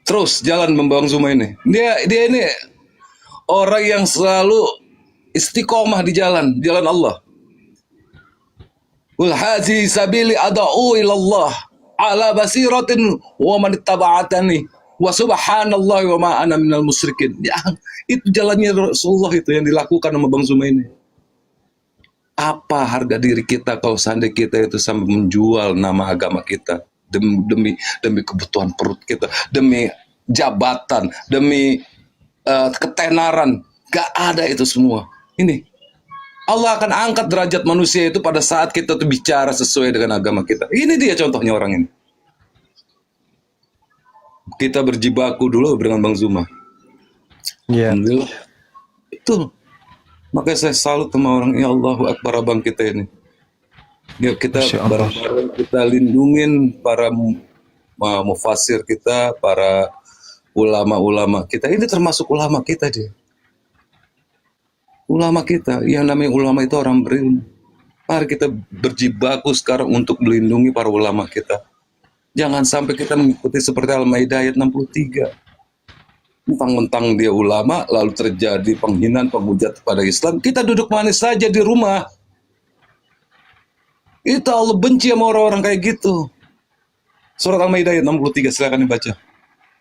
Terus jalan membawa Zuma ini. Dia ini orang yang selalu istiqomah di jalan Allah. Qul hazi sabili ad'u ila Allah ala basiratin wa man ittaba'atani wa subhanallahi wa ma ana minal musyrikin. Ya, itu jalannya Rasulullah itu yang dilakukan sama Bang Zuma ini. Apa harga diri kita kalau seandainya kita itu sampai menjual nama agama kita demi kebutuhan perut kita, demi jabatan, demi ketenaran. Gak ada itu semua. Ini Allah akan angkat derajat manusia itu pada saat kita tuh bicara sesuai dengan agama kita. Ini dia contohnya orang ini. Kita berjibaku dulu dengan Bang Zuma. Iya. Alhamdulillah. Itu. Makanya saya salut sama orang, ya Allahu Akbar abang kita ini. Yuk kita bareng-bareng kita lindungin para mufasir kita, para ulama-ulama kita. Ini termasuk ulama kita dia. Ulama kita, yang namanya ulama itu orang berilmu. Mari kita berjibaku sekarang untuk melindungi para ulama kita. Jangan sampai kita mengikuti seperti Al-Maidah ayat 63. Mentang-mentang dia ulama, lalu terjadi penghinaan, penghujat kepada Islam. Kita duduk manis saja di rumah. Itu Allah benci sama orang-orang kayak gitu. Surat Al-Maidah ayat 63, silakan dibaca.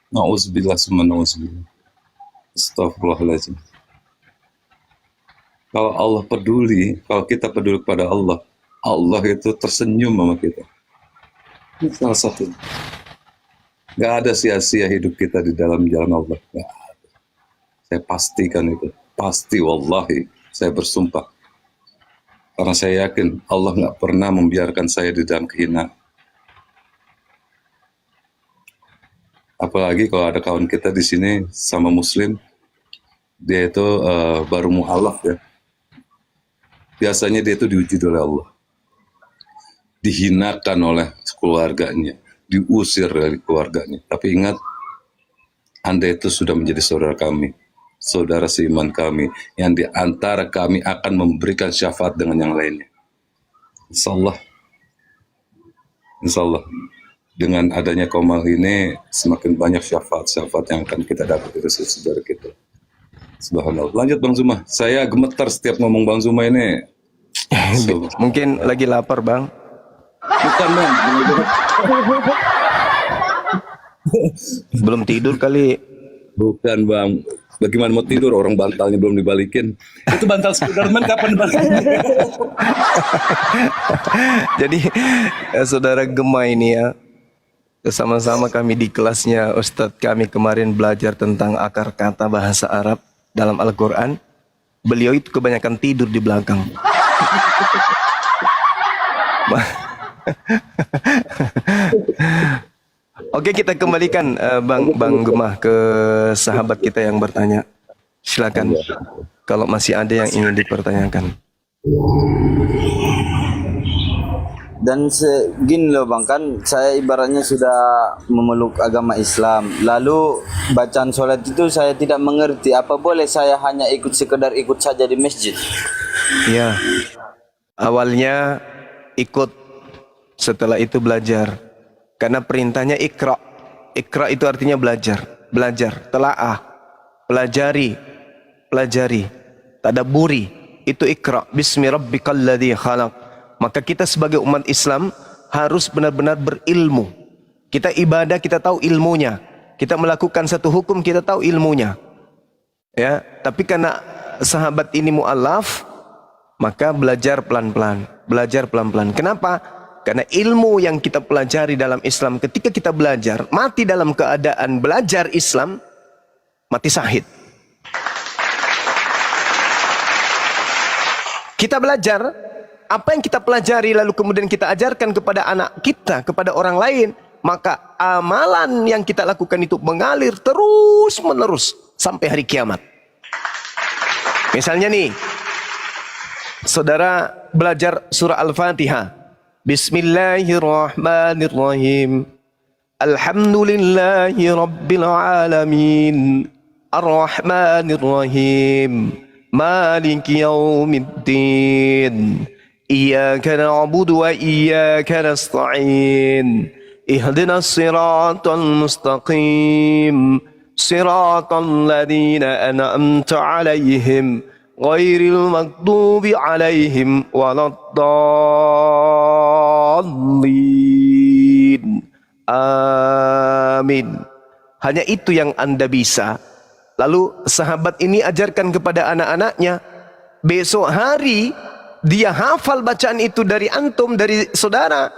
Na'udzubillah summa na'udzubillah. Astagfirullahaladzim. Kalau Allah peduli, kalau kita peduli kepada Allah, Allah itu tersenyum sama kita. Ini salah satu. Gak ada sia-sia hidup kita di dalam jalan Allah. Gak ada. Saya pastikan itu. Pasti, wallahi. Saya bersumpah. Karena saya yakin Allah gak pernah membiarkan saya di dalam kehinaan. Apalagi kalau ada kawan kita di sini sama Muslim, dia itu baru mu'alaf ya. Biasanya dia itu diuji oleh Allah. Dihinakan oleh keluarganya. Diusir dari keluarganya. Tapi ingat, Anda itu sudah menjadi saudara kami, saudara seiman kami, yang di antara kami akan memberikan syafaat dengan yang lainnya. Insya Allah, dengan adanya Komal ini, semakin banyak syafaat-syafaat yang akan kita dapat dari saudara kita. Subhanallah. Lanjut Bang Zuma. Saya gemetar setiap ngomong Bang Zuma ini. Mungkin lagi lapar, Bang. Bukan Bang. Belum tidur kali. Bukan Bang. Bagaimana mau tidur, orang bantalnya belum dibalikin. Itu bantal Spiderman kapan dibalikin? Jadi saudara Gema ini ya, sama-sama kami di kelasnya Ustadz kami kemarin belajar tentang akar kata bahasa Arab dalam Al-Quran. Beliau itu kebanyakan tidur di belakang. Oke, kita kembalikan Bang Gemah ke sahabat kita yang bertanya. Silakan kalau masih ada yang ingin dipertanyakan. Dan segini loh Bang, kan saya ibaratnya sudah memeluk agama Islam. Lalu bacaan sholat itu saya tidak mengerti. Apa boleh saya hanya sekedar ikut saja di masjid? Ya, awalnya ikut, setelah itu belajar. Karena perintahnya ikra. Ikra itu artinya belajar. Belajar, telaah, pelajari, tadaburi. Itu ikra. Bismi rabbikal ladzi khalaq. Maka kita sebagai umat Islam harus benar-benar berilmu. Kita ibadah, kita tahu ilmunya. Kita melakukan satu hukum, kita tahu ilmunya. Ya, tapi karena sahabat ini mu'alaf, maka belajar pelan-pelan. Belajar pelan-pelan. Kenapa? Karena ilmu yang kita pelajari dalam Islam, ketika kita belajar, mati dalam keadaan belajar Islam, mati syahid. Kita belajar, apa yang kita pelajari lalu kemudian kita ajarkan kepada anak kita, kepada orang lain, maka amalan yang kita lakukan itu mengalir terus menerus sampai hari kiamat. Misalnya nih, saudara belajar surah Al-Fatihah. Bismillahirrahmanirrahim. Alhamdulillahi rabbil alamin. Ar-Rahmanirrahim. Maliki yaumiddin. Iyyaka na'budu wa iyyaka nasta'in. Ihdinas siratal mustaqim. Siratal ladzina an'amta 'alaihim ghairil maghdubi 'alaihim waladdallin. Amin. Hanya itu yang Anda bisa. Lalu sahabat ini ajarkan kepada anak-anaknya. Besok hari dia hafal bacaan itu dari antum, dari saudara.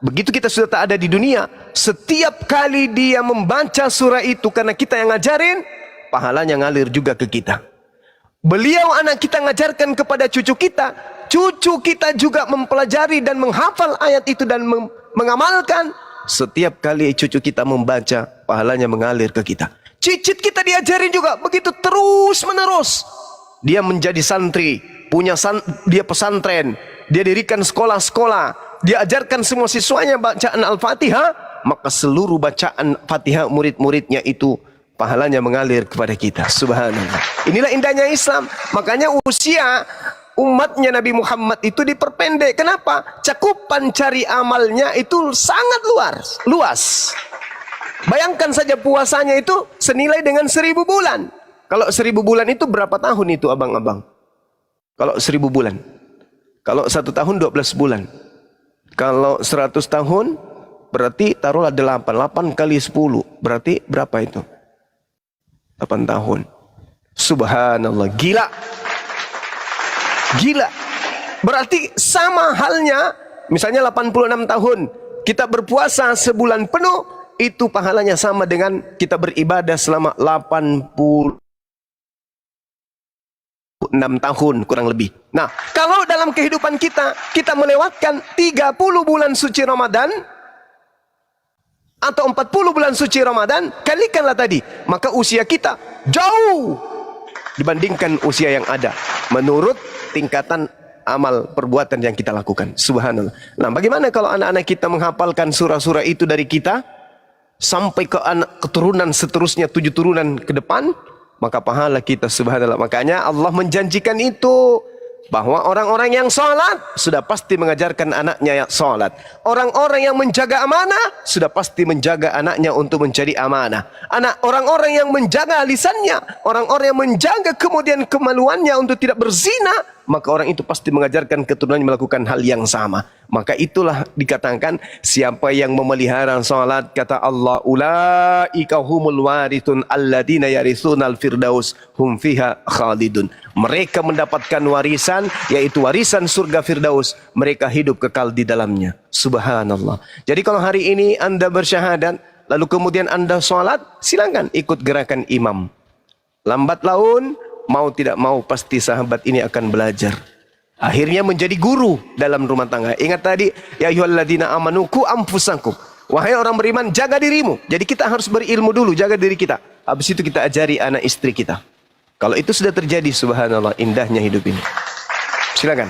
Begitu kita sudah tak ada di dunia, setiap kali dia membaca surah itu karena kita yang ngajarin, pahalanya ngalir juga ke kita. Beliau anak kita ngajarkan kepada cucu kita juga mempelajari dan menghafal ayat itu dan mengamalkan. Setiap kali cucu kita membaca, pahalanya mengalir ke kita. Cicit kita diajarin juga, begitu terus menerus. Dia menjadi santri, dia pesantren, dia dirikan sekolah-sekolah, dia ajarkan semua siswanya bacaan Al-Fatihah, maka seluruh bacaan Fatihah murid-muridnya itu pahalanya mengalir kepada kita. Subhanallah. Inilah indahnya Islam. Makanya usia umatnya Nabi Muhammad itu diperpendek. Kenapa? Cakupan cari amalnya itu sangat luas. Bayangkan saja puasanya itu senilai dengan 1000 bulan. Kalau 1000 bulan itu berapa tahun itu abang-abang? Kalau 1000 bulan. Kalau 1 tahun 12 bulan. Kalau 100 tahun berarti taruhlah 8. 8 kali 10 berarti berapa itu? 8 tahun. Subhanallah, gila. Berarti sama halnya, misalnya 86 tahun, kita berpuasa sebulan penuh, itu pahalanya sama dengan kita beribadah selama 86 tahun kurang lebih. Nah, kalau dalam kehidupan kita melewatkan 30 bulan suci Ramadan, atau 40 bulan suci Ramadan, kalikanlah tadi, maka usia kita jauh dibandingkan usia yang ada menurut tingkatan amal perbuatan yang kita lakukan. Subhanallah. Nah, bagaimana kalau anak-anak kita menghafalkan surah-surah itu dari kita sampai ke anak keturunan seterusnya, 7 turunan ke depan, maka pahala kita, subhanallah. Makanya Allah menjanjikan itu, bahwa orang-orang yang sholat sudah pasti mengajarkan anaknya yang sholat. Orang-orang yang menjaga amanah sudah pasti menjaga anaknya untuk mencari amanah. Orang-orang yang menjaga lisannya, orang-orang yang menjaga kemudian kemaluannya untuk tidak berzina, maka orang itu pasti mengajarkan keturunannya melakukan hal yang sama. Maka itulah dikatakan, siapa yang memelihara salat, kata Allah, ulaika humul warithun alladina yaritsunal firdaus hum fiha khalidun. Mereka mendapatkan warisan, yaitu warisan surga Firdaus. Mereka hidup kekal di dalamnya. Subhanallah. Jadi kalau hari ini Anda bersyahadat, lalu kemudian Anda sholat, silakan ikut gerakan imam. Lambat laun, mau tidak mau pasti sahabat ini akan belajar. Akhirnya menjadi guru dalam rumah tangga. Ingat tadi, ya ayyuhalladzina amanu qu anfusakum. Wahai orang beriman, jaga dirimu. Jadi kita harus berilmu dulu, jaga diri kita. Habis itu kita ajari anak istri kita. Kalau itu sudah terjadi, subhanallah, indahnya hidup ini. Silakan.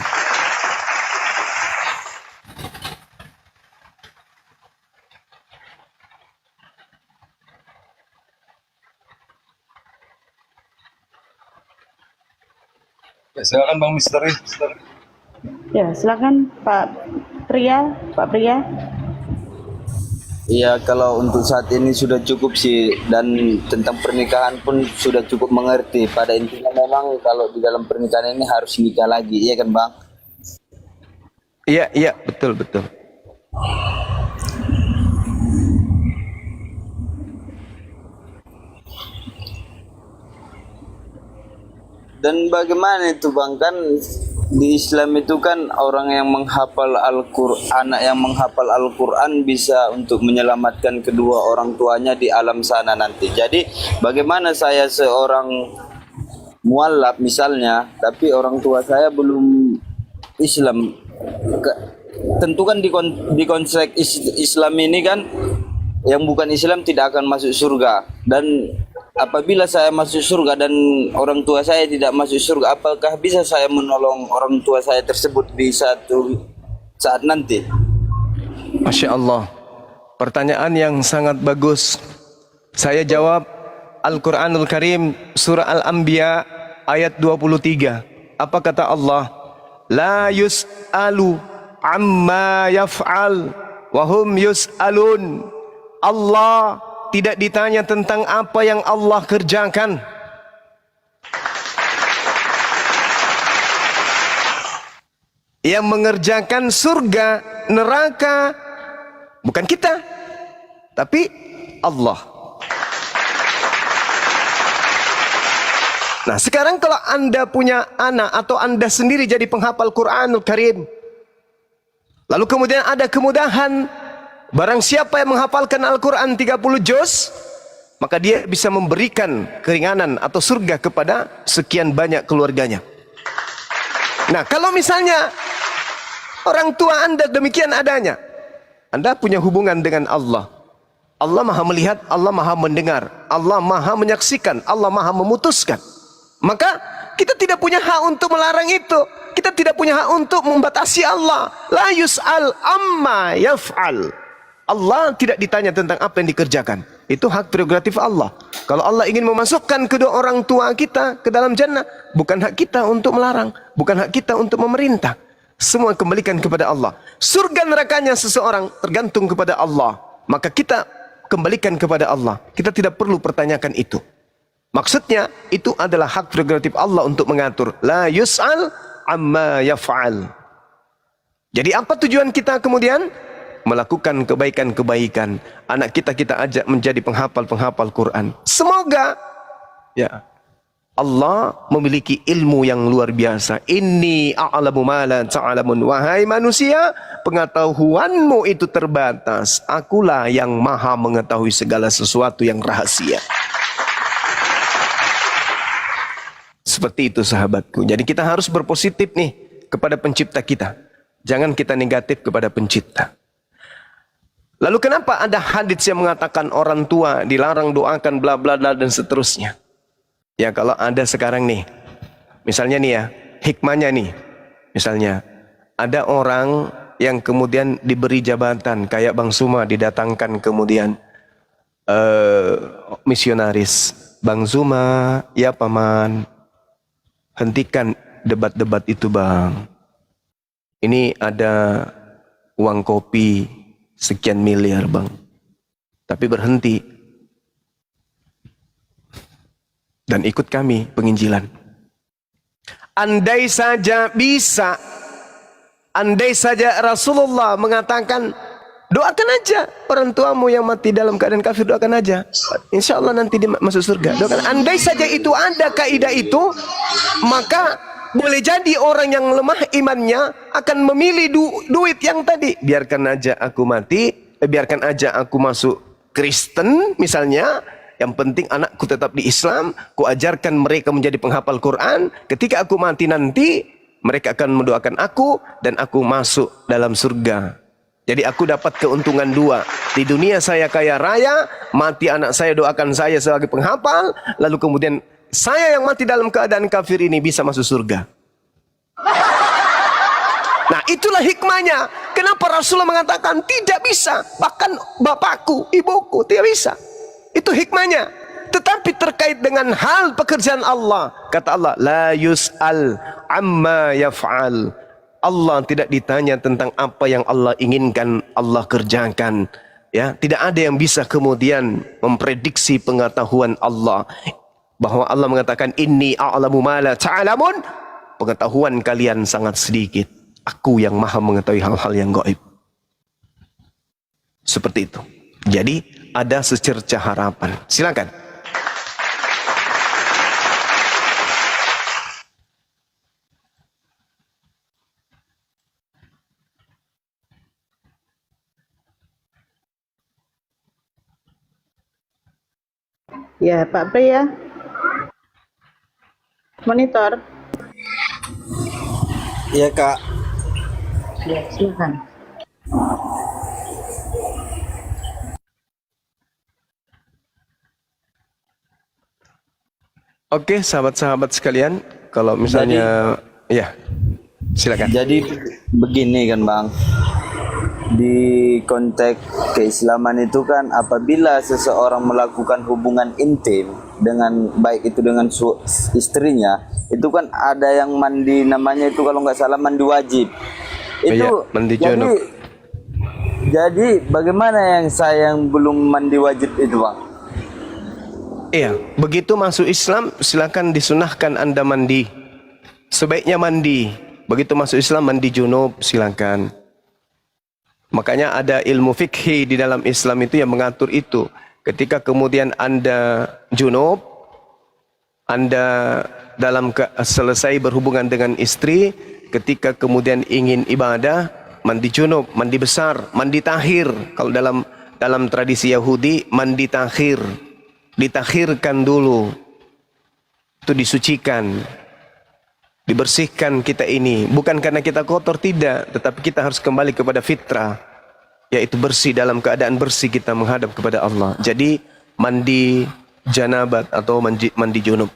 Ya, silakan Bang Misteri. Ya, silakan Pak Pria. Iya, kalau untuk saat ini sudah cukup sih, dan tentang pernikahan pun sudah cukup mengerti. Pada intinya memang kalau di dalam pernikahan ini harus nikah lagi, iya kan Bang? Iya, betul. Dan bagaimana itu Bang, kan di Islam itu kan orang yang menghafal Al-Quran, anak yang menghafal Al-Quran bisa untuk menyelamatkan kedua orang tuanya di alam sana nanti. Jadi bagaimana saya seorang mualaf misalnya, tapi orang tua saya belum Islam. Tentu kan di konsep Islam ini kan yang bukan Islam tidak akan masuk surga. Dan apabila saya masuk surga dan orang tua saya tidak masuk surga, apakah bisa saya menolong orang tua saya tersebut di satu saat nanti? Masya Allah, pertanyaan yang sangat bagus. Saya jawab, Al-Quranul Karim, surah Al-Anbiya ayat 23. Apa kata Allah? La yus'alu amma yaf'al wahum yus'alun. Allah tidak ditanya tentang apa yang Allah kerjakan. Yang mengerjakan surga, neraka, bukan kita, tapi Allah. Nah, sekarang kalau Anda punya anak atau Anda sendiri jadi penghafal Quranul Karim, lalu kemudian ada kemudahan, barang siapa yang menghafalkan Al-Quran 30 juz, maka dia bisa memberikan keringanan atau surga kepada sekian banyak keluarganya. Nah, kalau misalnya orang tua Anda demikian adanya, Anda punya hubungan dengan Allah. Allah maha melihat, Allah maha mendengar, Allah maha menyaksikan, Allah maha memutuskan. Maka kita tidak punya hak untuk melarang itu. Kita tidak punya hak untuk membatasi Allah. La yus'al amma yaf'al. Allah tidak ditanya tentang apa yang dikerjakan. Itu hak prerogatif Allah. Kalau Allah ingin memasukkan kedua orang tua kita ke dalam jannah, bukan hak kita untuk melarang, bukan hak kita untuk memerintah. Semua kembalikan kepada Allah. Surga nerakanya seseorang tergantung kepada Allah. Maka kita kembalikan kepada Allah. Kita tidak perlu pertanyakan itu. Maksudnya itu adalah hak prerogatif Allah untuk mengatur. La yus'al amma yaf'al. Jadi apa tujuan kita kemudian? Melakukan kebaikan-kebaikan. Anak kita ajak menjadi penghafal-penghafal Quran. Semoga ya Allah memiliki ilmu yang luar biasa. Inni a'lamu ma la ta'lamun. Wahai manusia, pengetahuanmu itu terbatas. Akulah yang maha mengetahui segala sesuatu yang rahasia. Seperti itu sahabatku. Jadi kita harus berpositif nih kepada pencipta kita. Jangan kita negatif kepada pencipta. Lalu kenapa ada hadits yang mengatakan orang tua dilarang doakan bla bla bla dan seterusnya? Ya kalau ada sekarang nih, misalnya nih ya, hikmahnya nih, misalnya ada orang yang kemudian diberi jabatan kayak Bang Suma didatangkan kemudian misionaris. Bang Suma, ya paman, hentikan debat-debat itu bang. Ini ada uang kopi sekian miliar bang, tapi berhenti dan ikut kami penginjilan. Andai saja bisa, andai saja Rasulullah mengatakan doakan aja orang tuamu yang mati dalam keadaan kafir, doakan aja, insya Allah nanti dia masuk surga. Doakan. Andai saja itu ada kaidah itu, maka boleh jadi orang yang lemah imannya akan memilih duit yang tadi. Biarkan aja aku mati, biarkan aja aku masuk Kristen misalnya. Yang penting anakku tetap di Islam. Ku ajarkan mereka menjadi penghafal Quran. Ketika aku mati nanti, mereka akan mendoakan aku dan aku masuk dalam surga. Jadi aku dapat keuntungan dua. Di dunia saya kaya raya, mati anak saya doakan saya sebagai penghafal, lalu kemudian saya yang mati dalam keadaan kafir ini bisa masuk surga. Nah itulah hikmahnya. Kenapa Rasulullah mengatakan tidak bisa. Bahkan bapakku, ibuku tidak bisa. Itu hikmahnya. Tetapi terkait dengan hal pekerjaan Allah, kata Allah, la yus'al amma yaf'al. Allah tidak ditanya tentang apa yang Allah inginkan Allah kerjakan. Ya, tidak ada yang bisa kemudian memprediksi pengetahuan Allah. Bahwa Allah mengatakan inni a'lamu ma la ta'lamun, pengetahuan kalian sangat sedikit. Aku yang maha mengetahui hal-hal yang gaib. Seperti itu. Jadi ada secerca harapan. Silakan. Ya, Pak Pri ya. Monitor. Iya kak. Ya, silakan. Oke, sahabat-sahabat sekalian, kalau misalnya ya, silakan. Jadi begini kan bang, di konteks keislaman itu kan apabila seseorang melakukan hubungan intim dengan baik itu dengan istrinya, itu kan ada yang mandi, namanya itu kalau nggak salah mandi wajib. Itu Iya, mandi junub. Jadi bagaimana yang saya yang belum mandi wajib itu bang? Iya, begitu masuk Islam silakan disunahkan Anda mandi. Sebaiknya mandi. Begitu masuk Islam mandi junub silakan. Makanya ada ilmu fikih di dalam Islam itu yang mengatur itu. Ketika kemudian Anda junub, Anda selesai berhubungan dengan istri, ketika kemudian ingin ibadah, mandi junub, mandi besar, mandi takhir. Kalau dalam tradisi Yahudi, mandi takhir, ditakhirkan dulu, itu disucikan, dibersihkan kita ini. Bukan karena kita kotor, tidak, tetapi kita harus kembali kepada fitrah, yaitu bersih, dalam keadaan bersih kita menghadap kepada Allah. Jadi mandi janabat atau mandi junub.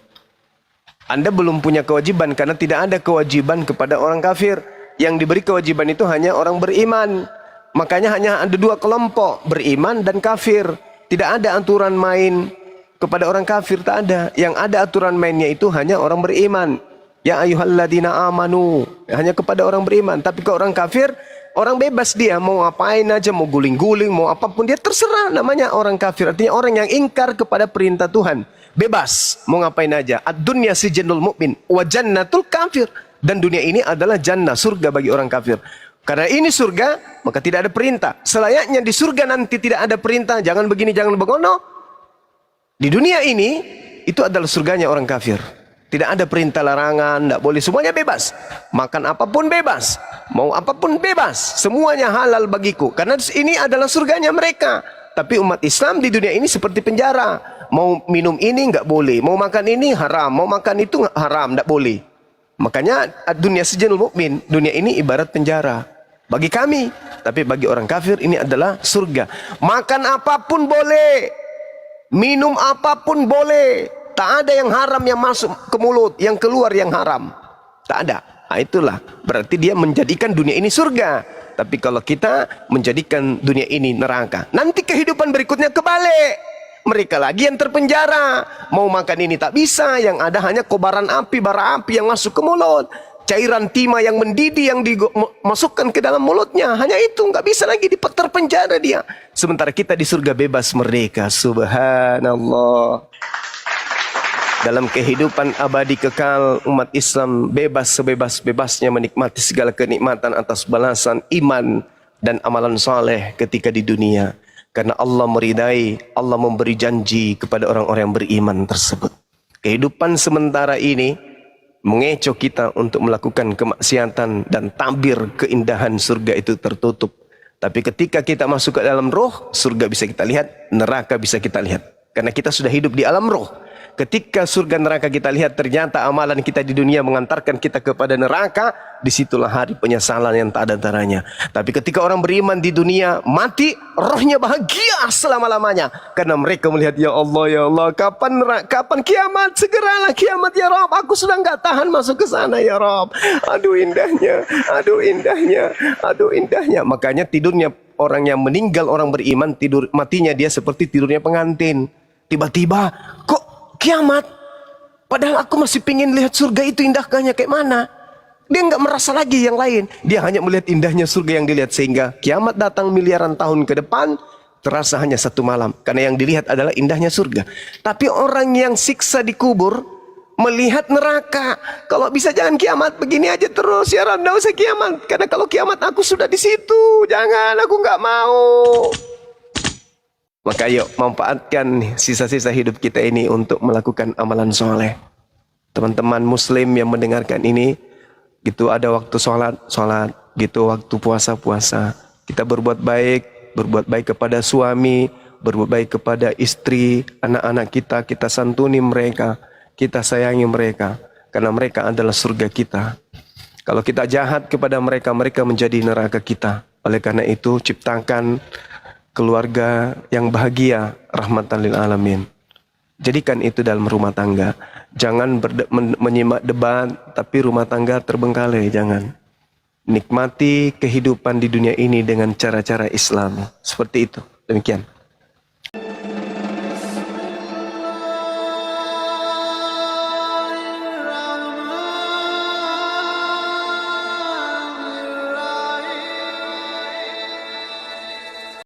Anda belum punya kewajiban karena tidak ada kewajiban kepada orang kafir. Yang diberi kewajiban itu hanya orang beriman. Makanya hanya ada dua kelompok, beriman dan kafir. Tidak ada aturan main kepada orang kafir, tak ada. Yang ada aturan mainnya itu hanya orang beriman. Ya ayyuhalladzina amanu, hanya kepada orang beriman. Tapi ke orang kafir, orang bebas dia, mau ngapain aja, mau guling-guling, mau apapun dia terserah. Namanya orang kafir, artinya orang yang ingkar kepada perintah Tuhan. Bebas, mau ngapain aja. Ad-dunya sijnul mu'min wa jannatul kafir. Dan dunia ini adalah jannah, surga bagi orang kafir. Karena ini surga, maka tidak ada perintah. Selayaknya di surga nanti tidak ada perintah, jangan begini, jangan begono. Di dunia ini, itu adalah surganya orang kafir. Tidak ada perintah larangan, tidak boleh, semuanya bebas. Makan apapun bebas, mau apapun bebas, semuanya halal bagiku. Karena ini adalah surganya mereka. Tapi umat Islam di dunia ini seperti penjara. Mau minum ini nggak boleh, mau makan ini haram, mau makan itu haram, nggak boleh. Makanya dunia sijnul mukmin, dunia ini ibarat penjara bagi kami, tapi bagi orang kafir ini adalah surga. Makan apapun boleh, minum apapun boleh, tak ada yang haram yang masuk ke mulut, yang keluar yang haram, tak ada. Nah, itulah berarti dia menjadikan dunia ini surga. Tapi kalau kita menjadikan dunia ini neraka, nanti kehidupan berikutnya kebalik. Mereka lagi yang terpenjara, mau makan ini tak bisa, yang ada hanya kobaran api, bara api yang masuk ke mulut, cairan timah yang mendidih yang dimasukkan ke dalam mulutnya, hanya itu, nggak bisa lagi, terpenjara dia. Sementara kita di surga bebas merdeka, subhanallah. Dalam kehidupan abadi kekal, umat Islam bebas sebebas-bebasnya menikmati segala kenikmatan atas balasan iman dan amalan saleh ketika di dunia. Karena Allah meridai, Allah memberi janji kepada orang-orang yang beriman tersebut. Kehidupan sementara ini mengecoh kita untuk melakukan kemaksiatan dan tabir keindahan surga itu tertutup. Tapi ketika kita masuk ke dalam roh, surga bisa kita lihat, neraka bisa kita lihat. Karena kita sudah hidup di alam roh. Ketika surga neraka kita lihat, ternyata amalan kita di dunia mengantarkan kita kepada neraka, disitulah hari penyesalan yang tak ada taranya. Tapi ketika orang beriman di dunia mati, rohnya bahagia selama-lamanya. Karena mereka melihat, ya Allah, kapan kiamat? Segeralah kiamat ya Rob, aku sudah nggak tahan masuk ke sana ya Rob. Aduh indahnya, aduh indahnya, aduh indahnya. Makanya tidurnya orang yang meninggal, orang beriman, tidur matinya dia seperti tidurnya pengantin. Tiba-tiba, kok kiamat? Padahal aku masih pingin lihat surga itu indahnya kayak mana. Dia nggak merasa lagi yang lain. Dia hanya melihat indahnya surga yang dilihat. Sehingga kiamat datang miliaran tahun ke depan, terasa hanya satu malam. Karena yang dilihat adalah indahnya surga. Tapi orang yang siksa di kubur, melihat neraka. Kalau bisa jangan kiamat, begini aja terus ya Ram, nggak usah kiamat. Karena kalau kiamat aku sudah di situ. Jangan, aku nggak mau. Maka yuk manfaatkan sisa-sisa hidup kita ini untuk melakukan amalan soleh. Teman-teman muslim yang mendengarkan ini, gitu ada waktu sholat, gitu waktu puasa. Kita berbuat baik kepada suami, berbuat baik kepada istri, anak-anak kita santuni mereka, kita sayangi mereka, karena mereka adalah surga kita. Kalau kita jahat kepada mereka, mereka menjadi neraka kita. Oleh karena itu ciptakan keluarga yang bahagia, rahmatan lil alamin. Jadikan itu dalam rumah tangga. Jangan menyimak debat, tapi rumah tangga terbengkalai, jangan. Nikmati kehidupan di dunia ini dengan cara-cara Islam. Seperti itu. Demikian.